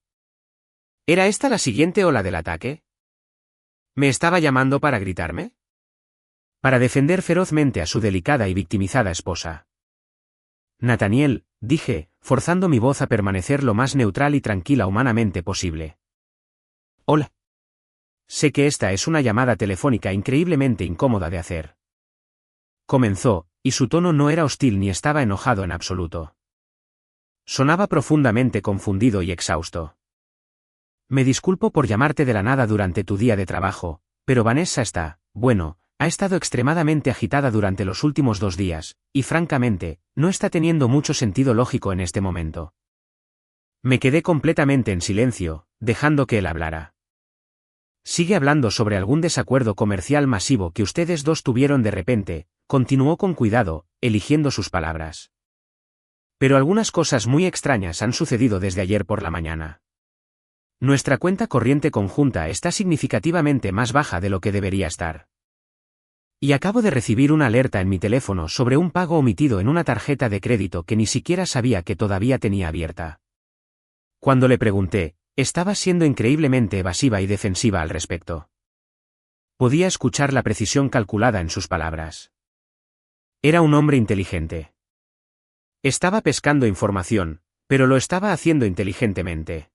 ¿Era esta la siguiente ola del ataque? ¿Me estaba llamando para gritarme? Para defender ferozmente a su delicada y victimizada esposa. Nathaniel, dije, forzando mi voz a permanecer lo más neutral y tranquila humanamente posible. Hola. Sé que esta es una llamada telefónica increíblemente incómoda de hacer. Comenzó, y su tono no era hostil ni estaba enojado en absoluto. Sonaba profundamente confundido y exhausto. Me disculpo por llamarte de la nada durante tu día de trabajo, pero Vanessa ha estado extremadamente agitada durante los últimos 2 días, y francamente, no está teniendo mucho sentido lógico en este momento. Me quedé completamente en silencio, dejando que él hablara. Sigue hablando sobre algún desacuerdo comercial masivo que ustedes dos tuvieron de repente, continuó con cuidado, eligiendo sus palabras. Pero algunas cosas muy extrañas han sucedido desde ayer por la mañana. Nuestra cuenta corriente conjunta está significativamente más baja de lo que debería estar. Y acabo de recibir una alerta en mi teléfono sobre un pago omitido en una tarjeta de crédito que ni siquiera sabía que todavía tenía abierta. Cuando le pregunté, estaba siendo increíblemente evasiva y defensiva al respecto. Podía escuchar la precisión calculada en sus palabras. Era un hombre inteligente. Estaba pescando información, pero lo estaba haciendo inteligentemente.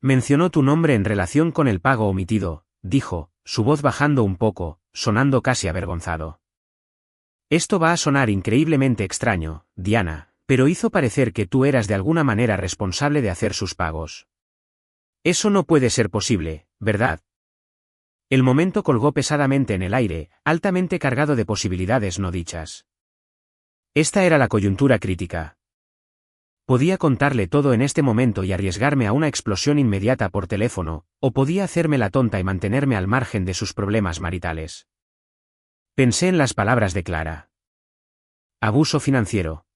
Mencionó tu nombre en relación con el pago omitido, dijo, su voz bajando un poco, sonando casi avergonzado. Esto va a sonar increíblemente extraño, Diana, pero hizo parecer que tú eras de alguna manera responsable de hacer sus pagos. Eso no puede ser posible, ¿verdad? El momento colgó pesadamente en el aire, altamente cargado de posibilidades no dichas. Esta era la coyuntura crítica. Podía contarle todo en este momento y arriesgarme a una explosión inmediata por teléfono, o podía hacerme la tonta y mantenerme al margen de sus problemas maritales. Pensé en las palabras de Clara. Abuso financiero.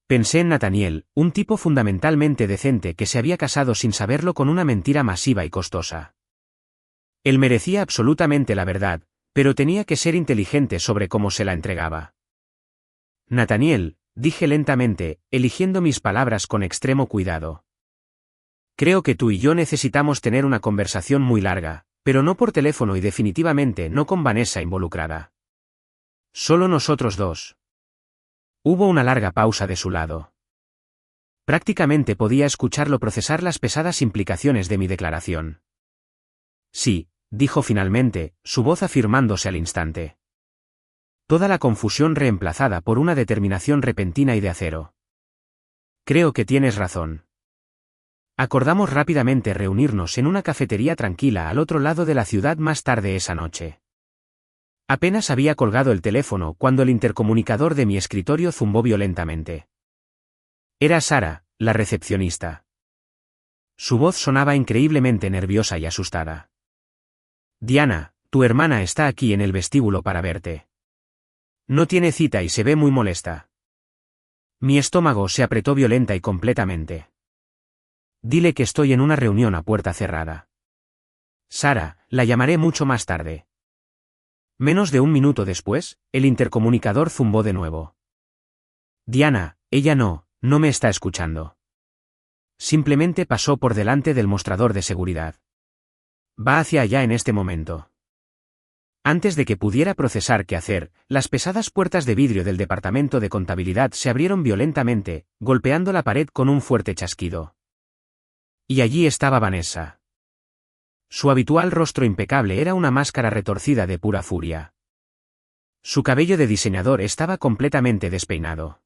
Pensé en Nathaniel, un tipo fundamentalmente decente que se había casado sin saberlo con una mentira masiva y costosa. Él merecía absolutamente la verdad, pero tenía que ser inteligente sobre cómo se la entregaba. Nathaniel, dije lentamente, eligiendo mis palabras con extremo cuidado. Creo que tú y yo necesitamos tener una conversación muy larga, pero no por teléfono y definitivamente no con Vanessa involucrada. Solo nosotros dos. Hubo una larga pausa de su lado. Prácticamente podía escucharlo procesar las pesadas implicaciones de mi declaración. Sí, dijo finalmente, su voz afirmándose al instante. Toda la confusión reemplazada por una determinación repentina y de acero. Creo que tienes razón. Acordamos rápidamente reunirnos en una cafetería tranquila al otro lado de la ciudad más tarde esa noche. Apenas había colgado el teléfono cuando el intercomunicador de mi escritorio zumbó violentamente. Era Sara, la recepcionista. Su voz sonaba increíblemente nerviosa y asustada. Diana, tu hermana está aquí en el vestíbulo para verte. No tiene cita y se ve muy molesta. Mi estómago se apretó violenta y completamente. Dile que estoy en una reunión a puerta cerrada. Sara, la llamaré mucho más tarde. Menos de 1 minuto después, el intercomunicador zumbó de nuevo. Diana, ella no me está escuchando. Simplemente pasó por delante del mostrador de seguridad. Va hacia allá en este momento. Antes de que pudiera procesar qué hacer, las pesadas puertas de vidrio del departamento de contabilidad se abrieron violentamente, golpeando la pared con un fuerte chasquido. Y allí estaba Vanessa. Su habitual rostro impecable era una máscara retorcida de pura furia. Su cabello de diseñador estaba completamente despeinado.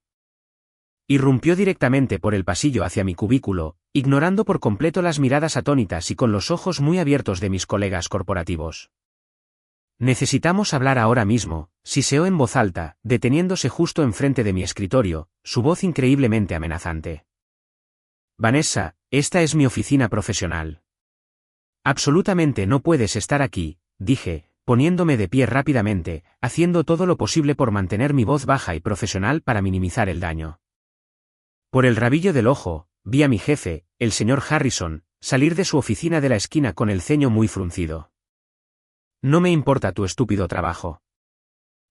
Irrumpió directamente por el pasillo hacia mi cubículo, ignorando por completo las miradas atónitas y con los ojos muy abiertos de mis colegas corporativos. «Necesitamos hablar ahora mismo», siseó en voz alta, deteniéndose justo enfrente de mi escritorio, su voz increíblemente amenazante. «Vanessa, esta es mi oficina profesional. Absolutamente no puedes estar aquí», dije, poniéndome de pie rápidamente, haciendo todo lo posible por mantener mi voz baja y profesional para minimizar el daño. Por el rabillo del ojo, vi a mi jefe, el señor Harrison, salir de su oficina de la esquina con el ceño muy fruncido. «No me importa tu estúpido trabajo.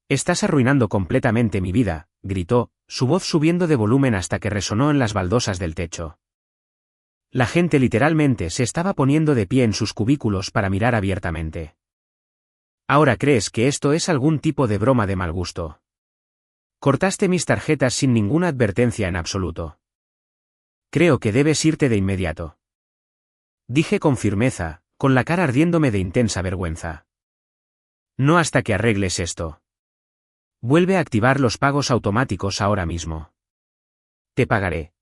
Estás arruinando completamente mi vida», gritó, su voz subiendo de volumen hasta que resonó en las baldosas del techo. La gente literalmente se estaba poniendo de pie en sus cubículos para mirar abiertamente. «¿Ahora crees que esto es algún tipo de broma de mal gusto? Cortaste mis tarjetas sin ninguna advertencia en absoluto. Creo que debes irte de inmediato», dije con firmeza, con la cara ardiéndome de intensa vergüenza. «No hasta que arregles esto. Vuelve a activar los pagos automáticos ahora mismo. Te pagaré».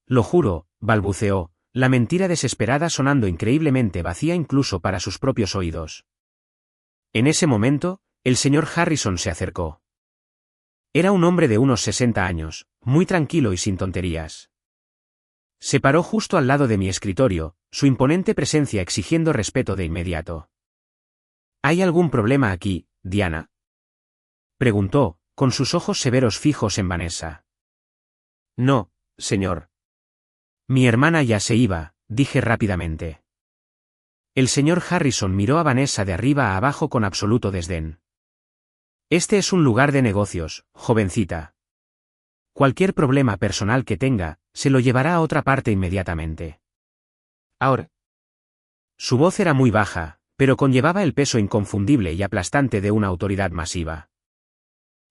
«Lo juro», balbuceó, la mentira desesperada sonando increíblemente vacía incluso para sus propios oídos. En ese momento, el señor Harrison se acercó. Era un hombre de unos 60 años, muy tranquilo y sin tonterías. Se paró justo al lado de mi escritorio, su imponente presencia exigiendo respeto de inmediato. «¿Hay algún problema aquí, Diana?», preguntó, con sus ojos severos fijos en Vanessa. «No, señor. Mi hermana ya se iba», dije rápidamente. El señor Harrison miró a Vanessa de arriba a abajo con absoluto desdén. «Este es un lugar de negocios, jovencita. Cualquier problema personal que tenga, se lo llevará a otra parte inmediatamente. Ahora». Su voz era muy baja, pero conllevaba el peso inconfundible y aplastante de una autoridad masiva.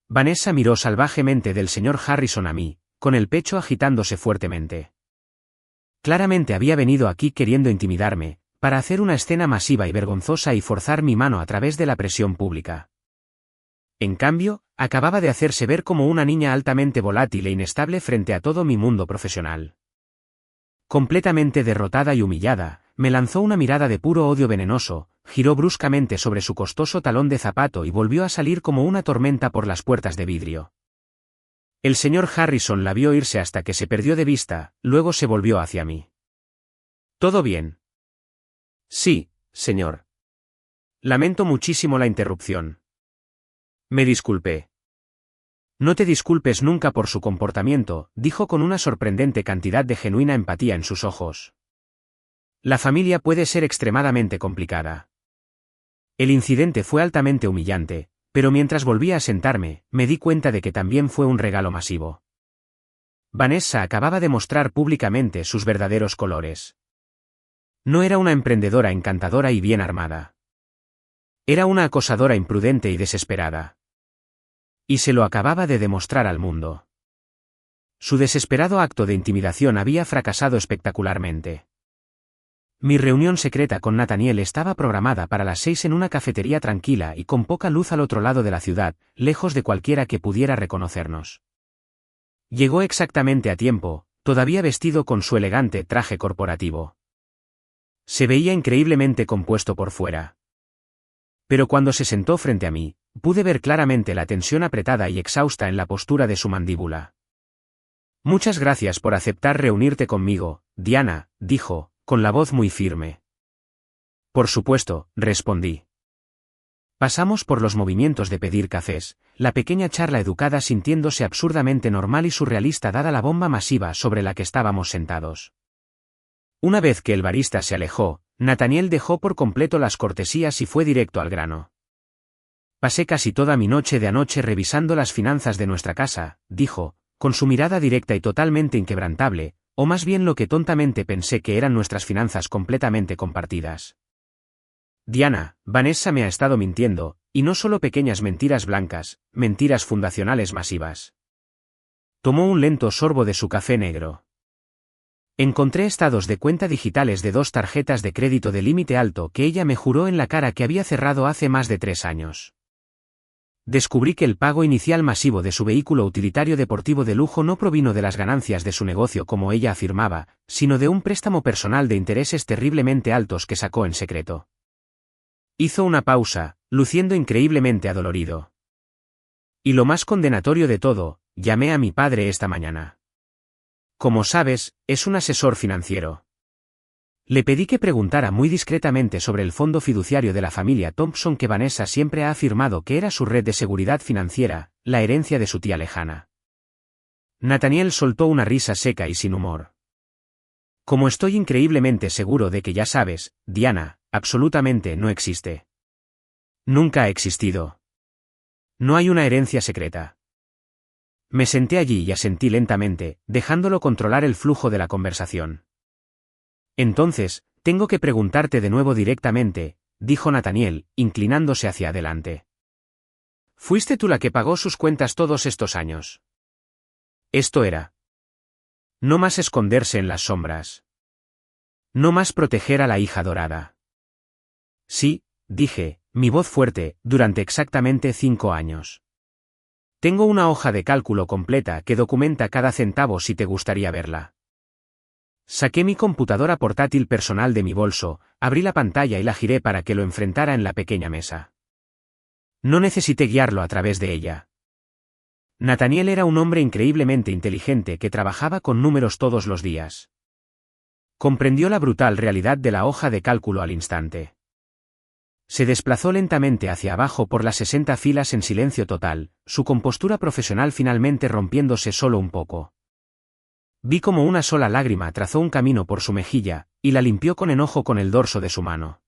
Vanessa miró salvajemente del señor Harrison a mí, con el pecho agitándose fuertemente. Claramente había venido aquí queriendo intimidarme, para hacer una escena masiva y vergonzosa y forzar mi mano a través de la presión pública. En cambio, acababa de hacerse ver como una niña altamente volátil e inestable frente a todo mi mundo profesional. Completamente derrotada y humillada, me lanzó una mirada de puro odio venenoso, giró bruscamente sobre su costoso talón de zapato y volvió a salir como una tormenta por las puertas de vidrio. El señor Harrison la vio irse hasta que se perdió de vista, luego se volvió hacia mí. «¿Todo bien?» «Sí, señor. Lamento muchísimo la interrupción». Me disculpé. «No te disculpes nunca por su comportamiento», dijo con una sorprendente cantidad de genuina empatía en sus ojos. «La familia puede ser extremadamente complicada. El incidente fue altamente humillante, pero mientras volvía a sentarme, me di cuenta de que también fue un regalo masivo». Vanessa acababa de mostrar públicamente sus verdaderos colores. No era una emprendedora encantadora y bien armada. Era una acosadora imprudente y desesperada. Y se lo acababa de demostrar al mundo. Su desesperado acto de intimidación había fracasado espectacularmente. Mi reunión secreta con Nathaniel estaba programada para las 6 en una cafetería tranquila y con poca luz al otro lado de la ciudad, lejos de cualquiera que pudiera reconocernos. Llegó exactamente a tiempo, todavía vestido con su elegante traje corporativo. Se veía increíblemente compuesto por fuera. Pero cuando se sentó frente a mí, pude ver claramente la tensión apretada y exhausta en la postura de su mandíbula. «Muchas gracias por aceptar reunirte conmigo, Diana», dijo, con la voz muy firme. «Por supuesto», respondí. Pasamos por los movimientos de pedir cafés, la pequeña charla educada sintiéndose absurdamente normal y surrealista dada la bomba masiva sobre la que estábamos sentados. Una vez que el barista se alejó, Nathaniel dejó por completo las cortesías y fue directo al grano. «Pasé casi toda mi noche de anoche revisando las finanzas de nuestra casa», dijo, con su mirada directa y totalmente inquebrantable, o más bien lo que tontamente pensé que eran nuestras finanzas completamente compartidas. «Diana, Vanessa me ha estado mintiendo, y no solo pequeñas mentiras blancas, mentiras fundacionales masivas». Tomó un lento sorbo de su café negro. Encontré estados de cuenta digitales de 2 tarjetas de crédito de límite alto que ella me juró en la cara que había cerrado hace más de 3 años. Descubrí que el pago inicial masivo de su vehículo utilitario deportivo de lujo no provino de las ganancias de su negocio como ella afirmaba, sino de un préstamo personal de intereses terriblemente altos que sacó en secreto. Hizo una pausa, luciendo increíblemente adolorido. Y lo más condenatorio de todo, llamé a mi padre esta mañana. Como sabes, es un asesor financiero. Le pedí que preguntara muy discretamente sobre el fondo fiduciario de la familia Thompson que Vanessa siempre ha afirmado que era su red de seguridad financiera, la herencia de su tía lejana. Nathaniel soltó una risa seca y sin humor. Como estoy increíblemente seguro de que ya sabes, Diana, absolutamente no existe. Nunca ha existido. No hay una herencia secreta. Me senté allí y asentí lentamente, dejándolo controlar el flujo de la conversación. Entonces, tengo que preguntarte de nuevo directamente, dijo Nathaniel, inclinándose hacia adelante. ¿Fuiste tú la que pagó sus cuentas todos estos años? Esto era. No más esconderse en las sombras. No más proteger a la hija dorada. Sí, dije, mi voz fuerte, durante exactamente 5 años. Tengo una hoja de cálculo completa que documenta cada centavo si te gustaría verla. Saqué mi computadora portátil personal de mi bolso, abrí la pantalla y la giré para que lo enfrentara en la pequeña mesa. No necesité guiarlo a través de ella. Nathaniel era un hombre increíblemente inteligente que trabajaba con números todos los días. Comprendió la brutal realidad de la hoja de cálculo al instante. Se desplazó lentamente hacia abajo por las 60 filas en silencio total, su compostura profesional finalmente rompiéndose solo un poco. Vi como una sola lágrima trazó un camino por su mejilla, y la limpió con enojo con el dorso de su mano.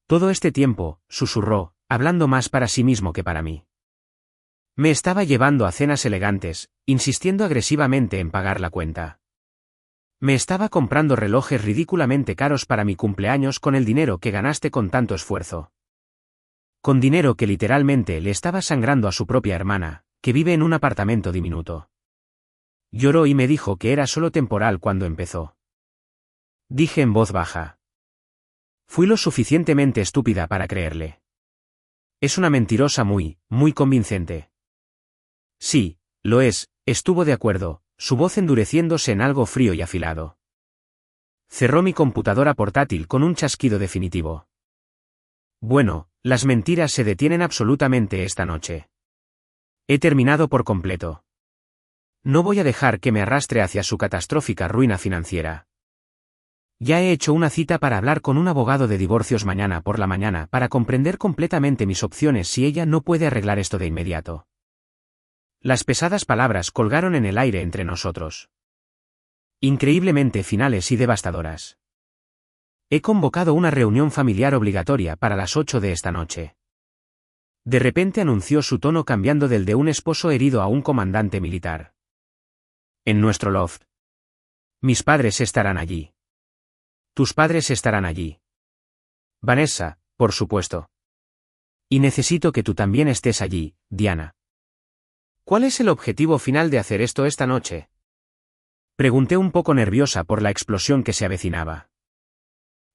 Todo este tiempo, susurró, hablando más para sí mismo que para mí. Me estaba llevando a cenas elegantes, insistiendo agresivamente en pagar la cuenta. Me estaba comprando relojes ridículamente caros para mi cumpleaños con el dinero que ganaste con tanto esfuerzo. Con dinero que literalmente le estaba sangrando a su propia hermana, que vive en un apartamento diminuto. Lloró y me dijo que era solo temporal cuando empezó. Dije en voz baja. Fui lo suficientemente estúpida para creerle. Es una mentirosa muy convincente. Sí, lo es, estuvo de acuerdo, su voz endureciéndose en algo frío y afilado. Cerró mi computadora portátil con un chasquido definitivo. Bueno, las mentiras se detienen absolutamente esta noche. He terminado por completo. No voy a dejar que me arrastre hacia su catastrófica ruina financiera. Ya he hecho una cita para hablar con un abogado de divorcios mañana por la mañana para comprender completamente mis opciones si ella no puede arreglar esto de inmediato. Las pesadas palabras colgaron en el aire entre nosotros. Increíblemente finales y devastadoras. He convocado una reunión familiar obligatoria para las 8 de esta noche. De repente anunció su tono cambiando del de un esposo herido a un comandante militar. En nuestro loft. Mis padres estarán allí. Tus padres estarán allí. Vanessa, por supuesto. Y necesito que tú también estés allí, Diana. ¿Cuál es el objetivo final de hacer esto esta noche? Pregunté un poco nerviosa por la explosión que se avecinaba.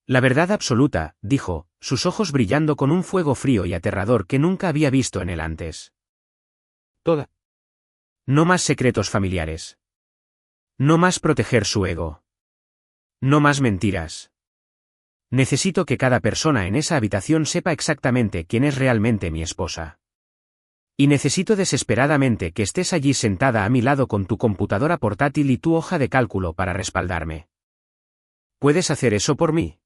La verdad absoluta, dijo, sus ojos brillando con un fuego frío y aterrador que nunca había visto en él antes. Toda. No más secretos familiares. No más proteger su ego. No más mentiras. Necesito que cada persona en esa habitación sepa exactamente quién es realmente mi esposa. Y necesito desesperadamente que estés allí sentada a mi lado con tu computadora portátil y tu hoja de cálculo para respaldarme. ¿Puedes hacer eso por mí?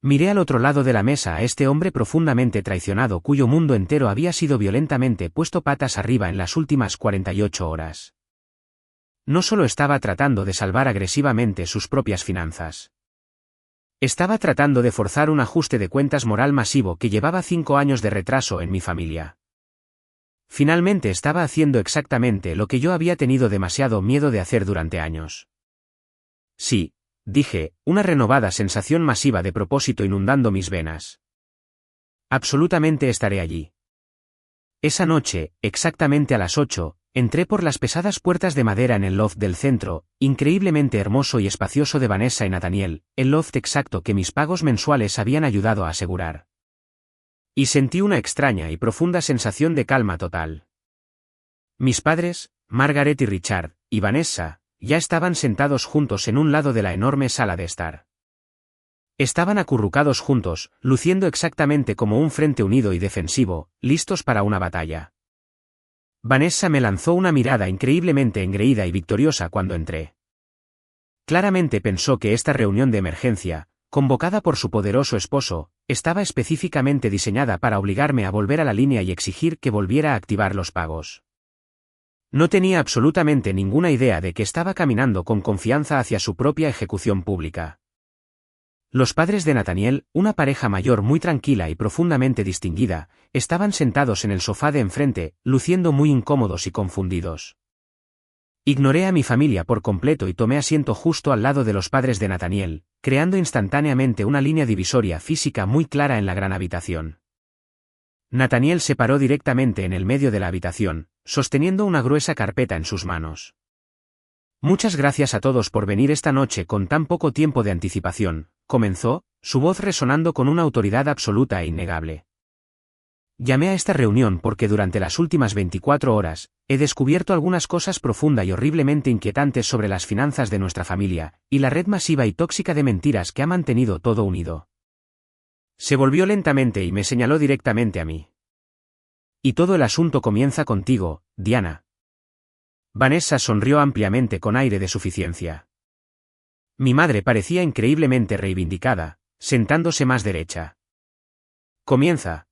Miré al otro lado de la mesa a este hombre profundamente traicionado cuyo mundo entero había sido violentamente puesto patas arriba en las últimas 48 horas. No solo estaba tratando de salvar agresivamente sus propias finanzas. Estaba tratando de forzar un ajuste de cuentas moral masivo que llevaba 5 años de retraso en mi familia. Finalmente estaba haciendo exactamente lo que yo había tenido demasiado miedo de hacer durante años. Sí, dije, una renovada sensación masiva de propósito inundando mis venas. Absolutamente estaré allí. Esa noche, exactamente a las 8, Entré por las pesadas puertas de madera en el loft del centro, increíblemente hermoso y espacioso de Vanessa y Nathaniel, el loft exacto que mis pagos mensuales habían ayudado a asegurar. Y sentí una extraña y profunda sensación de calma total. Mis padres, Margaret y Richard, y Vanessa, ya estaban sentados juntos en un lado de la enorme sala de estar. Estaban acurrucados juntos, luciendo exactamente como un frente unido y defensivo, listos para una batalla. Vanessa me lanzó una mirada increíblemente engreída y victoriosa cuando entré. Claramente pensó que esta reunión de emergencia, convocada por su poderoso esposo, estaba específicamente diseñada para obligarme a volver a la línea y exigir que volviera a activar los pagos. No tenía absolutamente ninguna idea de que estaba caminando con confianza hacia su propia ejecución pública. Los padres de Nathaniel, una pareja mayor muy tranquila y profundamente distinguida, estaban sentados en el sofá de enfrente, luciendo muy incómodos y confundidos. Ignoré a mi familia por completo y tomé asiento justo al lado de los padres de Nathaniel, creando instantáneamente una línea divisoria física muy clara en la gran habitación. Nathaniel se paró directamente en el medio de la habitación, sosteniendo una gruesa carpeta en sus manos. Muchas gracias a todos por venir esta noche con tan poco tiempo de anticipación, comenzó, su voz resonando con una autoridad absoluta e innegable. Llamé a esta reunión porque durante las últimas 24 horas, he descubierto algunas cosas profunda y horriblemente inquietantes sobre las finanzas de nuestra familia, y la red masiva y tóxica de mentiras que ha mantenido todo unido. Se volvió lentamente y me señaló directamente a mí. Y todo el asunto comienza contigo, Diana. Vanessa sonrió ampliamente con aire de suficiencia. Mi madre parecía increíblemente reivindicada, sentándose más derecha. Comienza.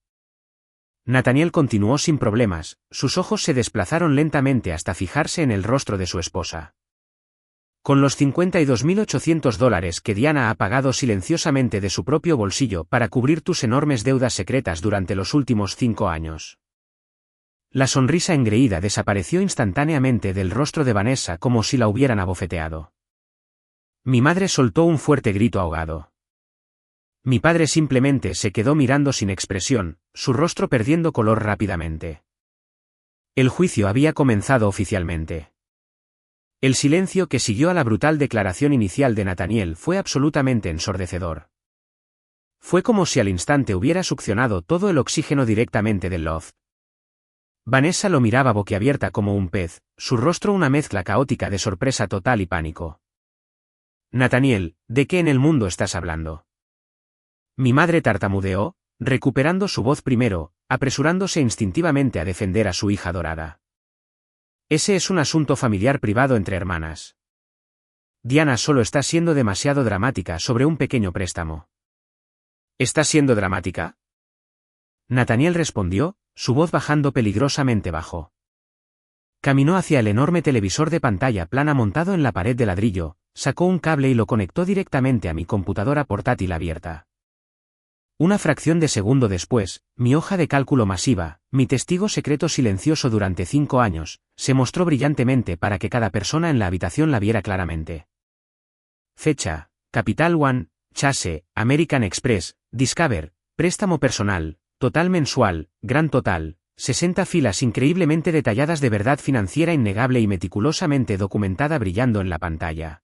Nathaniel continuó sin problemas, sus ojos se desplazaron lentamente hasta fijarse en el rostro de su esposa. Con los $52.800 que Diana ha pagado silenciosamente de su propio bolsillo para cubrir tus enormes deudas secretas durante los últimos 5 años. La sonrisa engreída desapareció instantáneamente del rostro de Vanessa como si la hubieran abofeteado. Mi madre soltó un fuerte grito ahogado. Mi padre simplemente se quedó mirando sin expresión, su rostro perdiendo color rápidamente. El juicio había comenzado oficialmente. El silencio que siguió a la brutal declaración inicial de Nathaniel fue absolutamente ensordecedor. Fue como si al instante hubiera succionado todo el oxígeno directamente del loft. Vanessa lo miraba boquiabierta como un pez, su rostro una mezcla caótica de sorpresa total y pánico. Nathaniel, ¿de qué en el mundo estás hablando? Mi madre tartamudeó, recuperando su voz primero, apresurándose instintivamente a defender a su hija adorada. Ese es un asunto familiar privado entre hermanas. Diana solo está siendo demasiado dramática sobre un pequeño préstamo. ¿Estás siendo dramática? Nathaniel respondió, su voz bajando peligrosamente bajo. Caminó hacia el enorme televisor de pantalla plana montado en la pared de ladrillo, sacó un cable y lo conectó directamente a mi computadora portátil abierta. Una fracción de segundo después, mi hoja de cálculo masiva, mi testigo secreto silencioso durante 5 años, se mostró brillantemente para que cada persona en la habitación la viera claramente. Fecha, Capital One, Chase, American Express, Discover, préstamo personal, total mensual, gran total, 60 filas increíblemente detalladas de verdad financiera innegable y meticulosamente documentada brillando en la pantalla.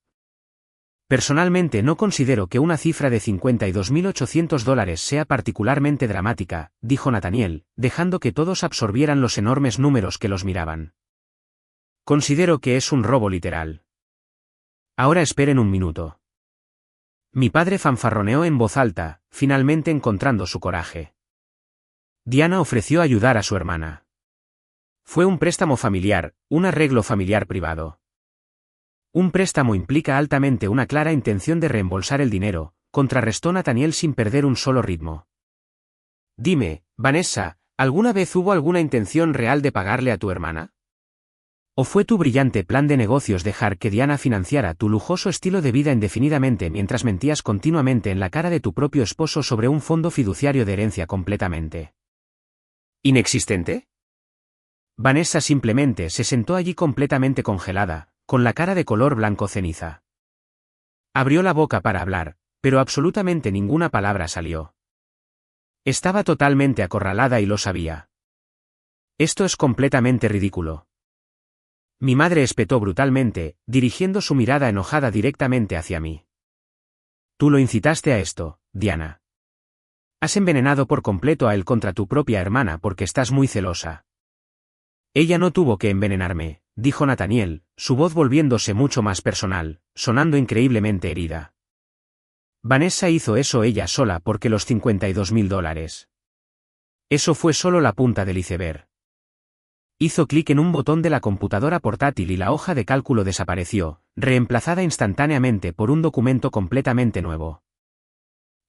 Personalmente no considero que una cifra de $52.800 sea particularmente dramática, dijo Nathaniel, dejando que todos absorbieran los enormes números que los miraban. Considero que es un robo literal. Ahora esperen un minuto. Mi padre fanfarroneó en voz alta, finalmente encontrando su coraje. Diana ofreció ayudar a su hermana. Fue un préstamo familiar, un arreglo familiar privado. Un préstamo implica altamente una clara intención de reembolsar el dinero, contrarrestó Nathaniel sin perder un solo ritmo. Dime, Vanessa, ¿alguna vez hubo alguna intención real de pagarle a tu hermana? ¿O fue tu brillante plan de negocios dejar que Diana financiara tu lujoso estilo de vida indefinidamente mientras mentías continuamente en la cara de tu propio esposo sobre un fondo fiduciario de herencia completamente inexistente? Vanessa simplemente se sentó allí completamente congelada, con la cara de color blanco ceniza. Abrió la boca para hablar, pero absolutamente ninguna palabra salió. Estaba totalmente acorralada y lo sabía. Esto es completamente ridículo. Mi madre espetó brutalmente, dirigiendo su mirada enojada directamente hacia mí. Tú lo incitaste a esto, Diana. Has envenenado por completo a él contra tu propia hermana porque estás muy celosa. Ella no tuvo que envenenarme, dijo Nathaniel, su voz volviéndose mucho más personal, sonando increíblemente herida. Vanessa hizo eso ella sola porque los $52.000. Eso fue solo la punta del iceberg. Hizo clic en un botón de la computadora portátil y la hoja de cálculo desapareció, reemplazada instantáneamente por un documento completamente nuevo.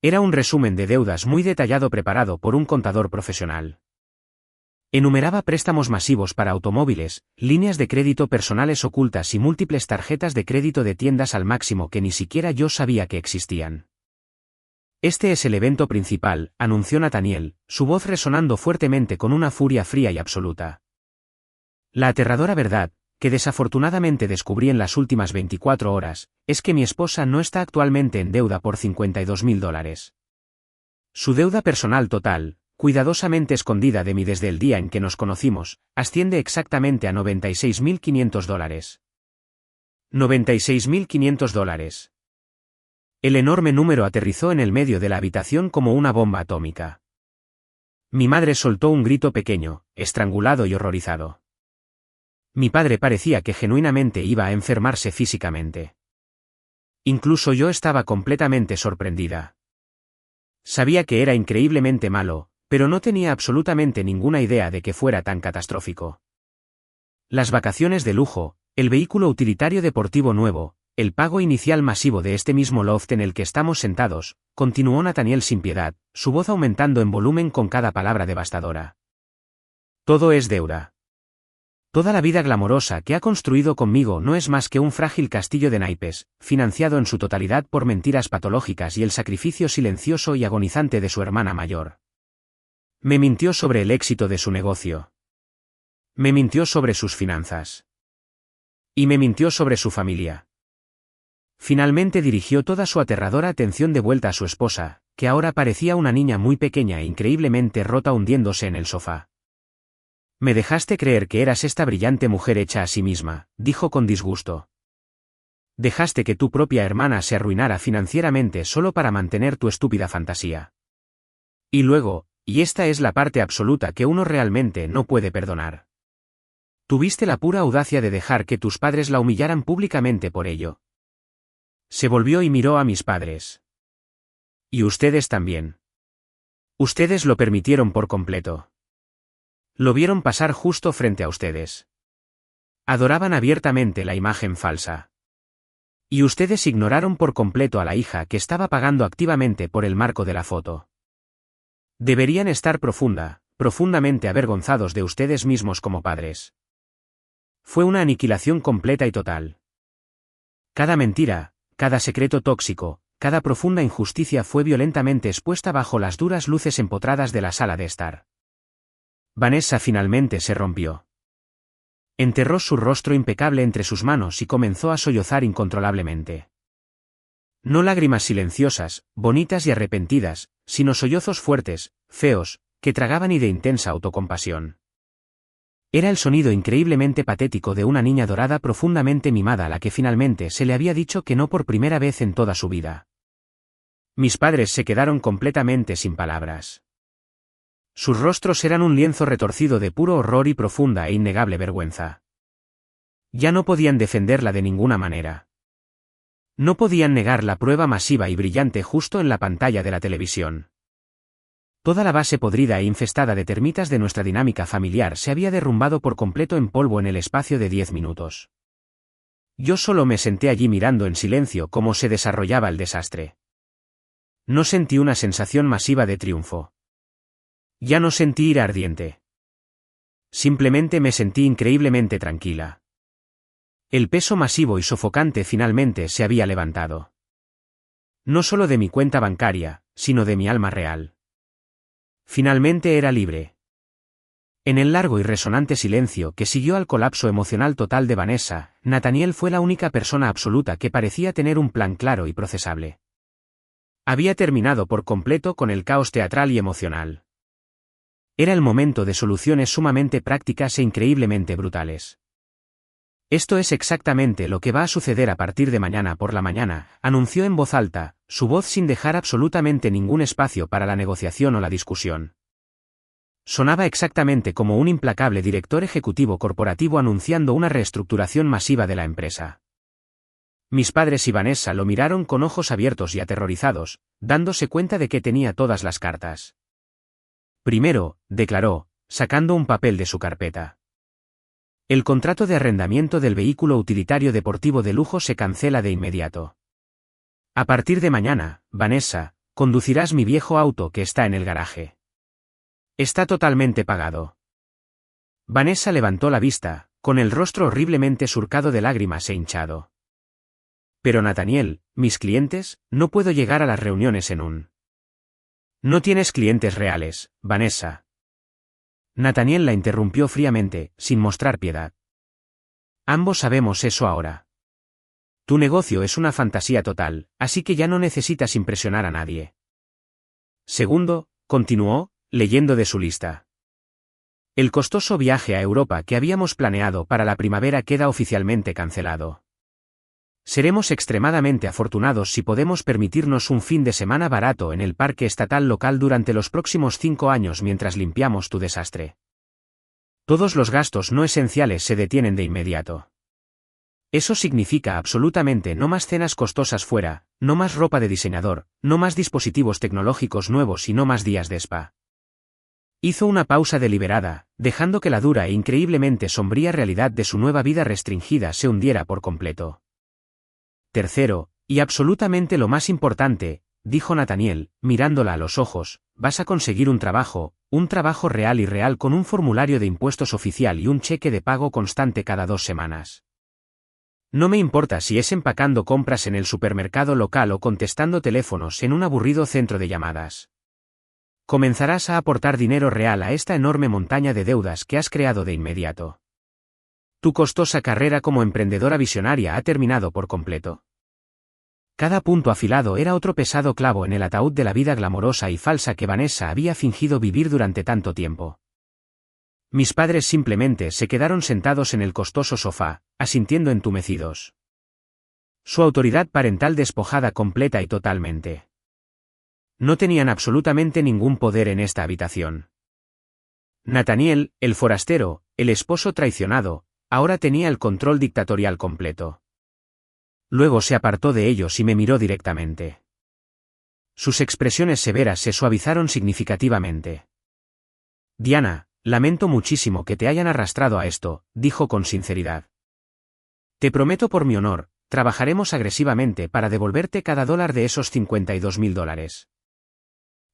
Era un resumen de deudas muy detallado preparado por un contador profesional. Enumeraba préstamos masivos para automóviles, líneas de crédito personales ocultas y múltiples tarjetas de crédito de tiendas al máximo que ni siquiera yo sabía que existían. Este es el evento principal, anunció Nathaniel, su voz resonando fuertemente con una furia fría y absoluta. La aterradora verdad, que desafortunadamente descubrí en las últimas 24 horas, es que mi esposa no está actualmente en deuda por $52.000. Su deuda personal total, cuidadosamente escondida de mí desde el día en que nos conocimos, asciende exactamente a $96.500. $96.500. El enorme número aterrizó en el medio de la habitación como una bomba atómica. Mi madre soltó un grito pequeño, estrangulado y horrorizado. Mi padre parecía que genuinamente iba a enfermarse físicamente. Incluso yo estaba completamente sorprendida. Sabía que era increíblemente malo, pero no tenía absolutamente ninguna idea de que fuera tan catastrófico. Las vacaciones de lujo, el vehículo utilitario deportivo nuevo, el pago inicial masivo de este mismo loft en el que estamos sentados, continuó Nathaniel sin piedad, su voz aumentando en volumen con cada palabra devastadora. Todo es deuda. Toda la vida glamorosa que ha construido conmigo no es más que un frágil castillo de naipes, financiado en su totalidad por mentiras patológicas y el sacrificio silencioso y agonizante de su hermana mayor. Me mintió sobre el éxito de su negocio. Me mintió sobre sus finanzas. Y me mintió sobre su familia. Finalmente dirigió toda su aterradora atención de vuelta a su esposa, que ahora parecía una niña muy pequeña e increíblemente rota hundiéndose en el sofá. Me dejaste creer que eras esta brillante mujer hecha a sí misma, dijo con disgusto. Dejaste que tu propia hermana se arruinara financieramente solo para mantener tu estúpida fantasía. Y luego, y esta es la parte absoluta que uno realmente no puede perdonar. Tuviste la pura audacia de dejar que tus padres la humillaran públicamente por ello. Se volvió y miró a mis padres. Y ustedes también. Ustedes lo permitieron por completo. Lo vieron pasar justo frente a ustedes. Adoraban abiertamente la imagen falsa. Y ustedes ignoraron por completo a la hija que estaba pagando activamente por el marco de la foto. Deberían estar profundamente avergonzados de ustedes mismos como padres. Fue una aniquilación completa y total. Cada mentira, cada secreto tóxico, cada profunda injusticia fue violentamente expuesta bajo las duras luces empotradas de la sala de estar. Vanessa finalmente se rompió. Enterró su rostro impecable entre sus manos y comenzó a sollozar incontrolablemente. No lágrimas silenciosas, bonitas y arrepentidas, sino sollozos fuertes, feos, que tragaban y de intensa autocompasión. Era el sonido increíblemente patético de una niña dorada profundamente mimada a la que finalmente se le había dicho que no por primera vez en toda su vida. Mis padres se quedaron completamente sin palabras. Sus rostros eran un lienzo retorcido de puro horror y profunda e innegable vergüenza. Ya no podían defenderla de ninguna manera. No podían negar la prueba masiva y brillante justo en la pantalla de la televisión. Toda la base podrida e infestada de termitas de nuestra dinámica familiar se había derrumbado por completo en polvo en el espacio de 10 minutos. Yo solo me senté allí mirando en silencio cómo se desarrollaba el desastre. No sentí una sensación masiva de triunfo. Ya no sentí ira ardiente. Simplemente me sentí increíblemente tranquila. El peso masivo y sofocante finalmente se había levantado. No solo de mi cuenta bancaria, sino de mi alma real. Finalmente era libre. En el largo y resonante silencio que siguió al colapso emocional total de Vanessa, Nathaniel fue la única persona absoluta que parecía tener un plan claro y procesable. Había terminado por completo con el caos teatral y emocional. Era el momento de soluciones sumamente prácticas e increíblemente brutales. Esto es exactamente lo que va a suceder a partir de mañana por la mañana, anunció en voz alta, su voz sin dejar absolutamente ningún espacio para la negociación o la discusión. Sonaba exactamente como un implacable director ejecutivo corporativo anunciando una reestructuración masiva de la empresa. Mis padres y Vanessa lo miraron con ojos abiertos y aterrorizados, dándose cuenta de que tenía todas las cartas. Primero, declaró, sacando un papel de su carpeta. El contrato de arrendamiento del vehículo utilitario deportivo de lujo se cancela de inmediato. A partir de mañana, Vanessa, conducirás mi viejo auto que está en el garaje. Está totalmente pagado. Vanessa levantó la vista, con el rostro horriblemente surcado de lágrimas e hinchado. Pero Nathaniel, mis clientes, no puedo llegar a las reuniones en un... No tienes clientes reales, Vanessa. Nathaniel la interrumpió fríamente, sin mostrar piedad. Ambos sabemos eso ahora. Tu negocio es una fantasía total, así que ya no necesitas impresionar a nadie. Segundo, continuó, leyendo de su lista. El costoso viaje a Europa que habíamos planeado para la primavera queda oficialmente cancelado. Seremos extremadamente afortunados si podemos permitirnos un fin de semana barato en el parque estatal local durante los próximos 5 años mientras limpiamos tu desastre. Todos los gastos no esenciales se detienen de inmediato. Eso significa absolutamente no más cenas costosas fuera, no más ropa de diseñador, no más dispositivos tecnológicos nuevos y no más días de spa. Hizo una pausa deliberada, dejando que la dura e increíblemente sombría realidad de su nueva vida restringida se hundiera por completo. Tercero, y absolutamente lo más importante, dijo Nathaniel, mirándola a los ojos, vas a conseguir un trabajo real y real con un formulario de impuestos oficial y un cheque de pago constante cada 2 semanas. No me importa si es empacando compras en el supermercado local o contestando teléfonos en un aburrido centro de llamadas. Comenzarás a aportar dinero real a esta enorme montaña de deudas que has creado de inmediato. Tu costosa carrera como emprendedora visionaria ha terminado por completo. Cada punto afilado era otro pesado clavo en el ataúd de la vida glamorosa y falsa que Vanessa había fingido vivir durante tanto tiempo. Mis padres simplemente se quedaron sentados en el costoso sofá, asintiendo entumecidos. Su autoridad parental despojada completa y totalmente. No tenían absolutamente ningún poder en esta habitación. Nathaniel, el forastero, el esposo traicionado, ahora tenía el control dictatorial completo. Luego se apartó de ellos y me miró directamente. Sus expresiones severas se suavizaron significativamente. Diana, lamento muchísimo que te hayan arrastrado a esto, dijo con sinceridad. Te prometo por mi honor, trabajaremos agresivamente para devolverte cada $1 de esos $52.000.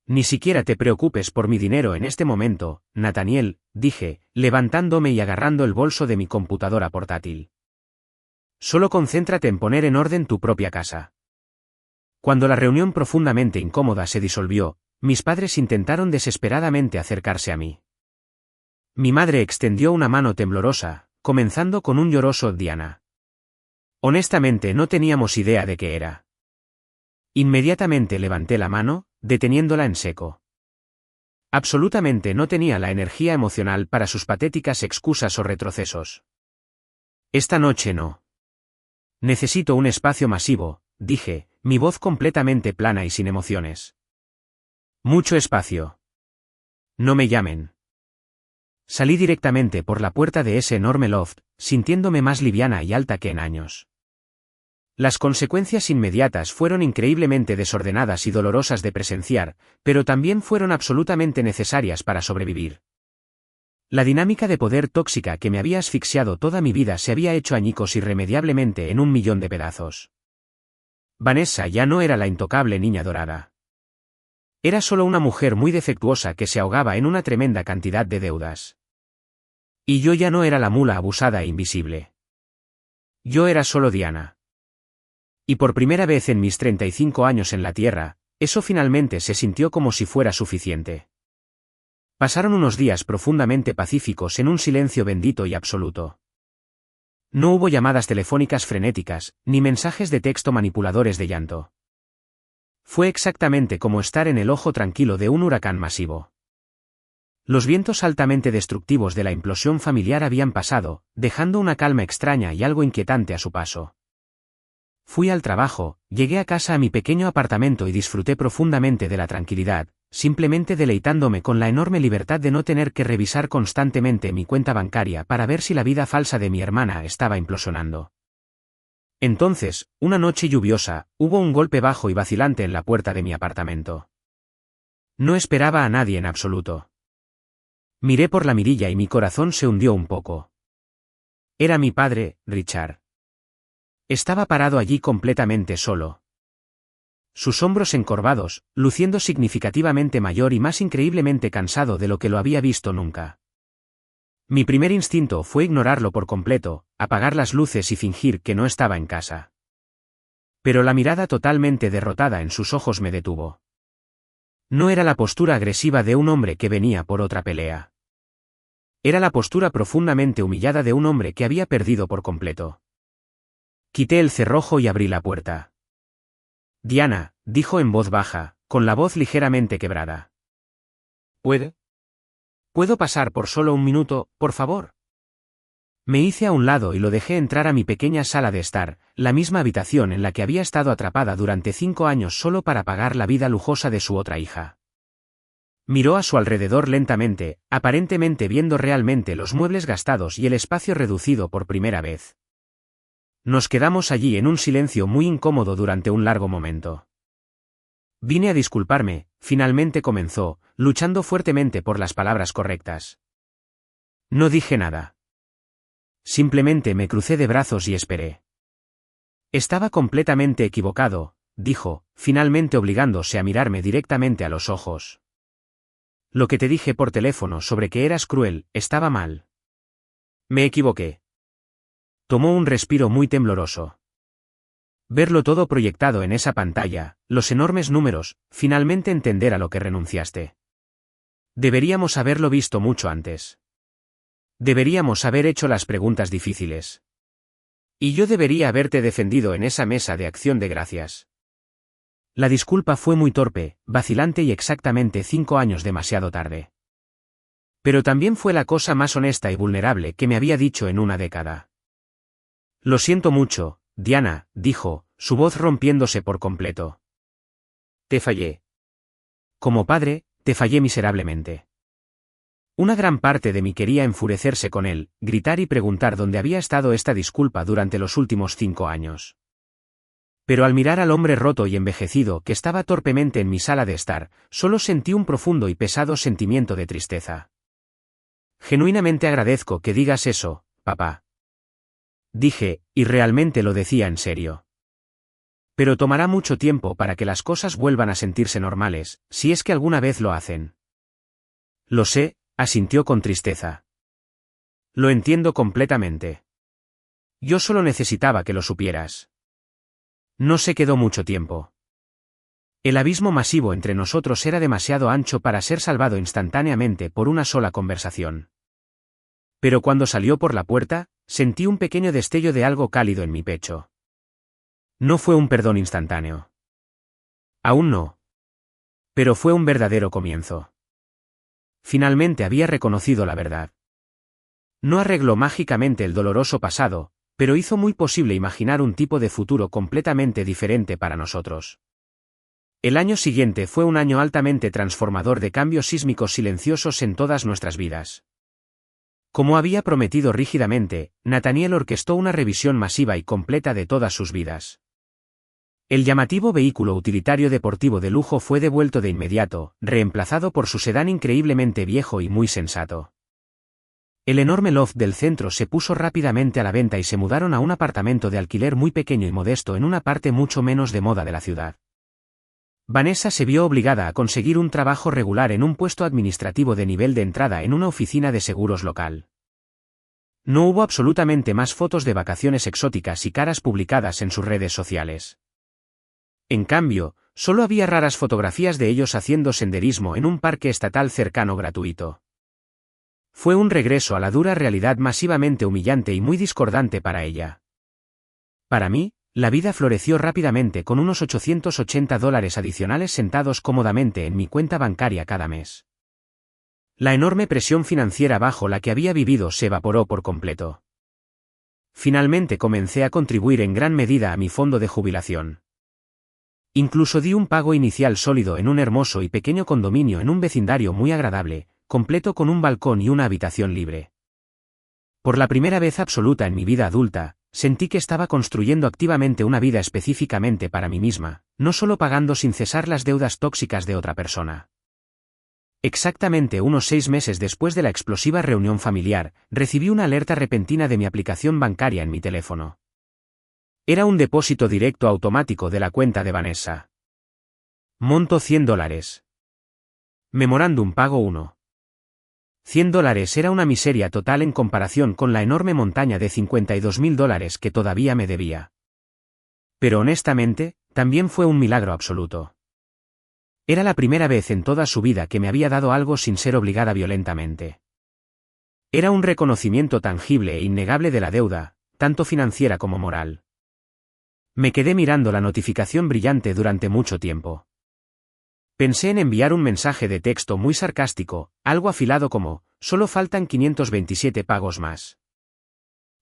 Ni siquiera te preocupes por mi dinero en este momento, Nathaniel, dije, levantándome y agarrando el bolso de mi computadora portátil. Solo concéntrate en poner en orden tu propia casa. Cuando la reunión profundamente incómoda se disolvió, mis padres intentaron desesperadamente acercarse a mí. Mi madre extendió una mano temblorosa, comenzando con un lloroso Diana. Honestamente no teníamos idea de qué era. Inmediatamente levanté la mano, deteniéndola en seco. Absolutamente no tenía la energía emocional para sus patéticas excusas o retrocesos. Esta noche no. Necesito un espacio masivo, dije, mi voz completamente plana y sin emociones. Mucho espacio. No me llamen. Salí directamente por la puerta de ese enorme loft, sintiéndome más liviana y alta que en años. Las consecuencias inmediatas fueron increíblemente desordenadas y dolorosas de presenciar, pero también fueron absolutamente necesarias para sobrevivir. La dinámica de poder tóxica que me había asfixiado toda mi vida se había hecho añicos irremediablemente en 1.000.000 de pedazos. Vanessa ya no era la intocable niña dorada. Era solo una mujer muy defectuosa que se ahogaba en una tremenda cantidad de deudas. Y yo ya no era la mula abusada e invisible. Yo era solo Diana. Y por primera vez en mis 35 años en la Tierra, eso finalmente se sintió como si fuera suficiente. Pasaron unos días profundamente pacíficos en un silencio bendito y absoluto. No hubo llamadas telefónicas frenéticas, ni mensajes de texto manipuladores de llanto. Fue exactamente como estar en el ojo tranquilo de un huracán masivo. Los vientos altamente destructivos de la implosión familiar habían pasado, dejando una calma extraña y algo inquietante a su paso. Fui al trabajo, llegué a casa a mi pequeño apartamento y disfruté profundamente de la tranquilidad, simplemente deleitándome con la enorme libertad de no tener que revisar constantemente mi cuenta bancaria para ver si la vida falsa de mi hermana estaba implosionando. Entonces, una noche lluviosa, hubo un golpe bajo y vacilante en la puerta de mi apartamento. No esperaba a nadie en absoluto. Miré por la mirilla y mi corazón se hundió un poco. Era mi padre, Richard. Estaba parado allí completamente solo. Sus hombros encorvados, luciendo significativamente mayor y más increíblemente cansado de lo que lo había visto nunca. Mi primer instinto fue ignorarlo por completo, apagar las luces y fingir que no estaba en casa. Pero la mirada totalmente derrotada en sus ojos me detuvo. No era la postura agresiva de un hombre que venía por otra pelea. Era la postura profundamente humillada de un hombre que había perdido por completo. Quité el cerrojo y abrí la puerta. Diana, dijo en voz baja, con la voz ligeramente quebrada. ¿Puedo pasar por solo un minuto, por favor? Me hice a un lado y lo dejé entrar a mi pequeña sala de estar, la misma habitación en la que había estado atrapada durante 5 años solo para pagar la vida lujosa de su otra hija. Miró a su alrededor lentamente, aparentemente viendo realmente los muebles gastados y el espacio reducido por primera vez. Nos quedamos allí en un silencio muy incómodo durante un largo momento. Vine a disculparme, finalmente comenzó, luchando fuertemente por las palabras correctas. No dije nada. Simplemente me crucé de brazos y esperé. Estaba completamente equivocado, dijo, finalmente obligándose a mirarme directamente a los ojos. Lo que te dije por teléfono sobre que eras cruel, estaba mal. Me equivoqué. Tomó un respiro muy tembloroso. Verlo todo proyectado en esa pantalla, los enormes números, finalmente entender a lo que renunciaste. Deberíamos haberlo visto mucho antes. Deberíamos haber hecho las preguntas difíciles. Y yo debería haberte defendido en esa mesa de acción de gracias. La disculpa fue muy torpe, vacilante y exactamente 5 años demasiado tarde. Pero también fue la cosa más honesta y vulnerable que me había dicho en una década. Lo siento mucho, Diana, dijo, su voz rompiéndose por completo. Te fallé. Como padre, te fallé miserablemente. Una gran parte de mí quería enfurecerse con él, gritar y preguntar dónde había estado esta disculpa durante los últimos 5 años. Pero al mirar al hombre roto y envejecido que estaba torpemente en mi sala de estar, solo sentí un profundo y pesado sentimiento de tristeza. Genuinamente agradezco que digas eso, papá. Dije, y realmente lo decía en serio. Pero tomará mucho tiempo para que las cosas vuelvan a sentirse normales, si es que alguna vez lo hacen. Lo sé, asintió con tristeza. Lo entiendo completamente. Yo solo necesitaba que lo supieras. No se quedó mucho tiempo. El abismo masivo entre nosotros era demasiado ancho para ser salvado instantáneamente por una sola conversación. Pero cuando salió por la puerta, sentí un pequeño destello de algo cálido en mi pecho. No fue un perdón instantáneo. Aún no. Pero fue un verdadero comienzo. Finalmente había reconocido la verdad. No arregló mágicamente el doloroso pasado, pero hizo muy posible imaginar un tipo de futuro completamente diferente para nosotros. El año siguiente fue un año altamente transformador de cambios sísmicos silenciosos en todas nuestras vidas. Como había prometido rígidamente, Nathaniel orquestó una revisión masiva y completa de todas sus vidas. El llamativo vehículo utilitario deportivo de lujo fue devuelto de inmediato, reemplazado por su sedán increíblemente viejo y muy sensato. El enorme loft del centro se puso rápidamente a la venta y se mudaron a un apartamento de alquiler muy pequeño y modesto en una parte mucho menos de moda de la ciudad. Vanessa se vio obligada a conseguir un trabajo regular en un puesto administrativo de nivel de entrada en una oficina de seguros local. No hubo absolutamente más fotos de vacaciones exóticas y caras publicadas en sus redes sociales. En cambio, solo había raras fotografías de ellos haciendo senderismo en un parque estatal cercano gratuito. Fue un regreso a la dura realidad masivamente humillante y muy discordante para ella. Para mí, la vida floreció rápidamente con unos $880 adicionales sentados cómodamente en mi cuenta bancaria cada mes. La enorme presión financiera bajo la que había vivido se evaporó por completo. Finalmente comencé a contribuir en gran medida a mi fondo de jubilación. Incluso di un pago inicial sólido en un hermoso y pequeño condominio en un vecindario muy agradable, completo con un balcón y una habitación libre. Por la primera vez absoluta en mi vida adulta, sentí que estaba construyendo activamente una vida específicamente para mí misma, no solo pagando sin cesar las deudas tóxicas de otra persona. Exactamente unos 6 meses después de la explosiva reunión familiar, recibí una alerta repentina de mi aplicación bancaria en mi teléfono. Era un depósito directo automático de la cuenta de Vanessa. Monto $100. Memorándum pago 1. $100 era una miseria total en comparación con la enorme montaña de $52.000 que todavía me debía. Pero honestamente, también fue un milagro absoluto. Era la primera vez en toda su vida que me había dado algo sin ser obligada violentamente. Era un reconocimiento tangible e innegable de la deuda, tanto financiera como moral. Me quedé mirando la notificación brillante durante mucho tiempo. Pensé en enviar un mensaje de texto muy sarcástico, algo afilado como, solo faltan 527 pagos más.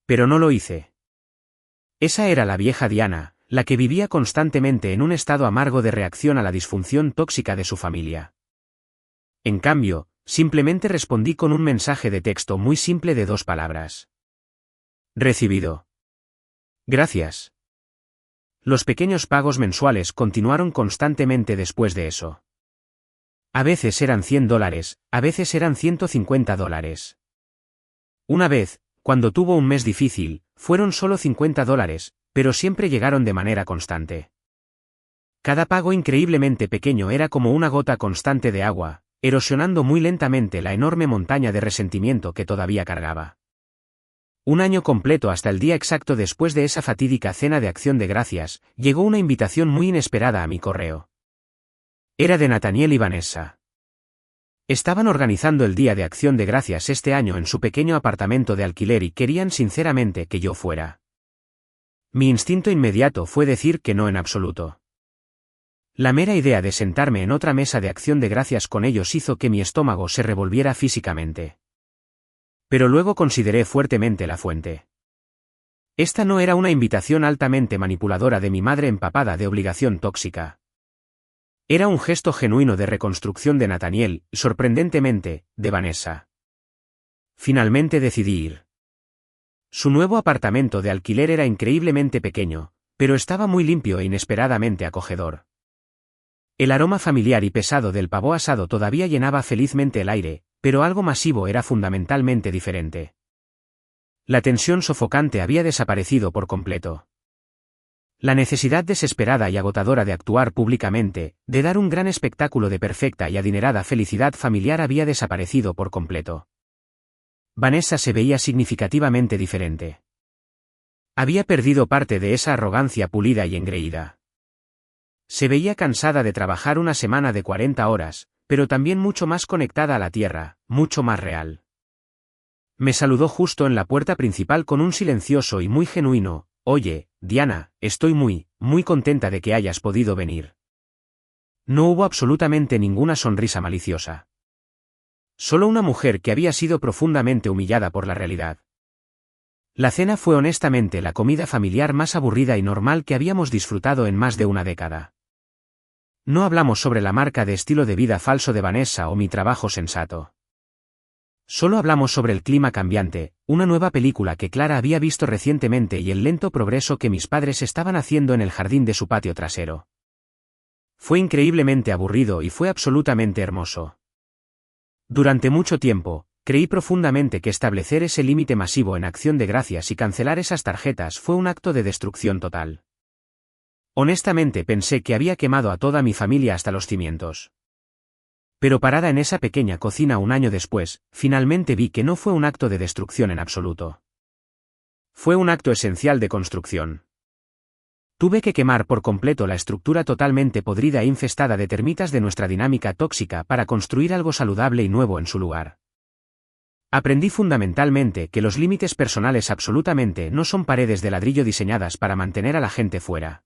Pero no lo hice. Esa era la vieja Diana, la que vivía constantemente en un estado amargo de reacción a la disfunción tóxica de su familia. En cambio, simplemente respondí con un mensaje de texto muy simple de 2 palabras. Recibido. Gracias. Los pequeños pagos mensuales continuaron constantemente después de eso. A veces eran $100, a veces eran $150. Una vez, cuando tuvo un mes difícil, fueron solo $50, pero siempre llegaron de manera constante. Cada pago increíblemente pequeño era como una gota constante de agua, erosionando muy lentamente la enorme montaña de resentimiento que todavía cargaba. Un año completo hasta el día exacto después de esa fatídica cena de acción de gracias, llegó una invitación muy inesperada a mi correo. Era de Nathaniel y Vanessa. Estaban organizando el Día de Acción de Gracias este año en su pequeño apartamento de alquiler y querían sinceramente que yo fuera. Mi instinto inmediato fue decir que no en absoluto. La mera idea de sentarme en otra mesa de acción de gracias con ellos hizo que mi estómago se revolviera físicamente. Pero luego consideré fuertemente la fuente. Esta no era una invitación altamente manipuladora de mi madre empapada de obligación tóxica. Era un gesto genuino de reconstrucción de Nathaniel, y sorprendentemente, de Vanessa. Finalmente decidí ir. Su nuevo apartamento de alquiler era increíblemente pequeño, pero estaba muy limpio e inesperadamente acogedor. El aroma familiar y pesado del pavo asado todavía llenaba felizmente el aire, pero algo masivo era fundamentalmente diferente. La tensión sofocante había desaparecido por completo. La necesidad desesperada y agotadora de actuar públicamente, de dar un gran espectáculo de perfecta y adinerada felicidad familiar había desaparecido por completo. Vanessa se veía significativamente diferente. Había perdido parte de esa arrogancia pulida y engreída. Se veía cansada de trabajar una semana de 40 horas, pero también mucho más conectada a la tierra, mucho más real. Me saludó justo en la puerta principal con un silencioso y muy genuino, «Oye, Diana, estoy muy contenta de que hayas podido venir». No hubo absolutamente ninguna sonrisa maliciosa. Solo una mujer que había sido profundamente humillada por la realidad. La cena fue honestamente la comida familiar más aburrida y normal que habíamos disfrutado en más de una década. No hablamos sobre la marca de estilo de vida falso de Vanessa o mi trabajo sensato. Solo hablamos sobre el clima cambiante, una nueva película que Clara había visto recientemente y el lento progreso que mis padres estaban haciendo en el jardín de su patio trasero. Fue increíblemente aburrido y fue absolutamente hermoso. Durante mucho tiempo, creí profundamente que establecer ese límite masivo en acción de gracias y cancelar esas tarjetas fue un acto de destrucción total. Honestamente pensé que había quemado a toda mi familia hasta los cimientos. Pero parada en esa pequeña cocina un año después, finalmente vi que no fue un acto de destrucción en absoluto. Fue un acto esencial de construcción. Tuve que quemar por completo la estructura totalmente podrida e infestada de termitas de nuestra dinámica tóxica para construir algo saludable y nuevo en su lugar. Aprendí fundamentalmente que los límites personales absolutamente no son paredes de ladrillo diseñadas para mantener a la gente fuera.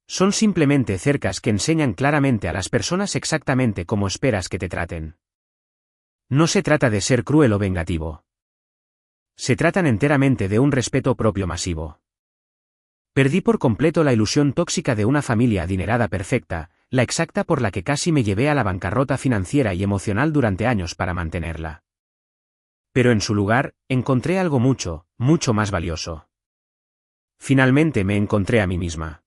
Son simplemente cercas que enseñan claramente a las personas exactamente cómo esperas que te traten. No se trata de ser cruel o vengativo. Se tratan enteramente de un respeto propio masivo. Perdí por completo la ilusión tóxica de una familia adinerada perfecta, la exacta por la que casi me llevé a la bancarrota financiera y emocional durante años para mantenerla. Pero en su lugar, encontré algo mucho, mucho más valioso. Finalmente me encontré a mí misma.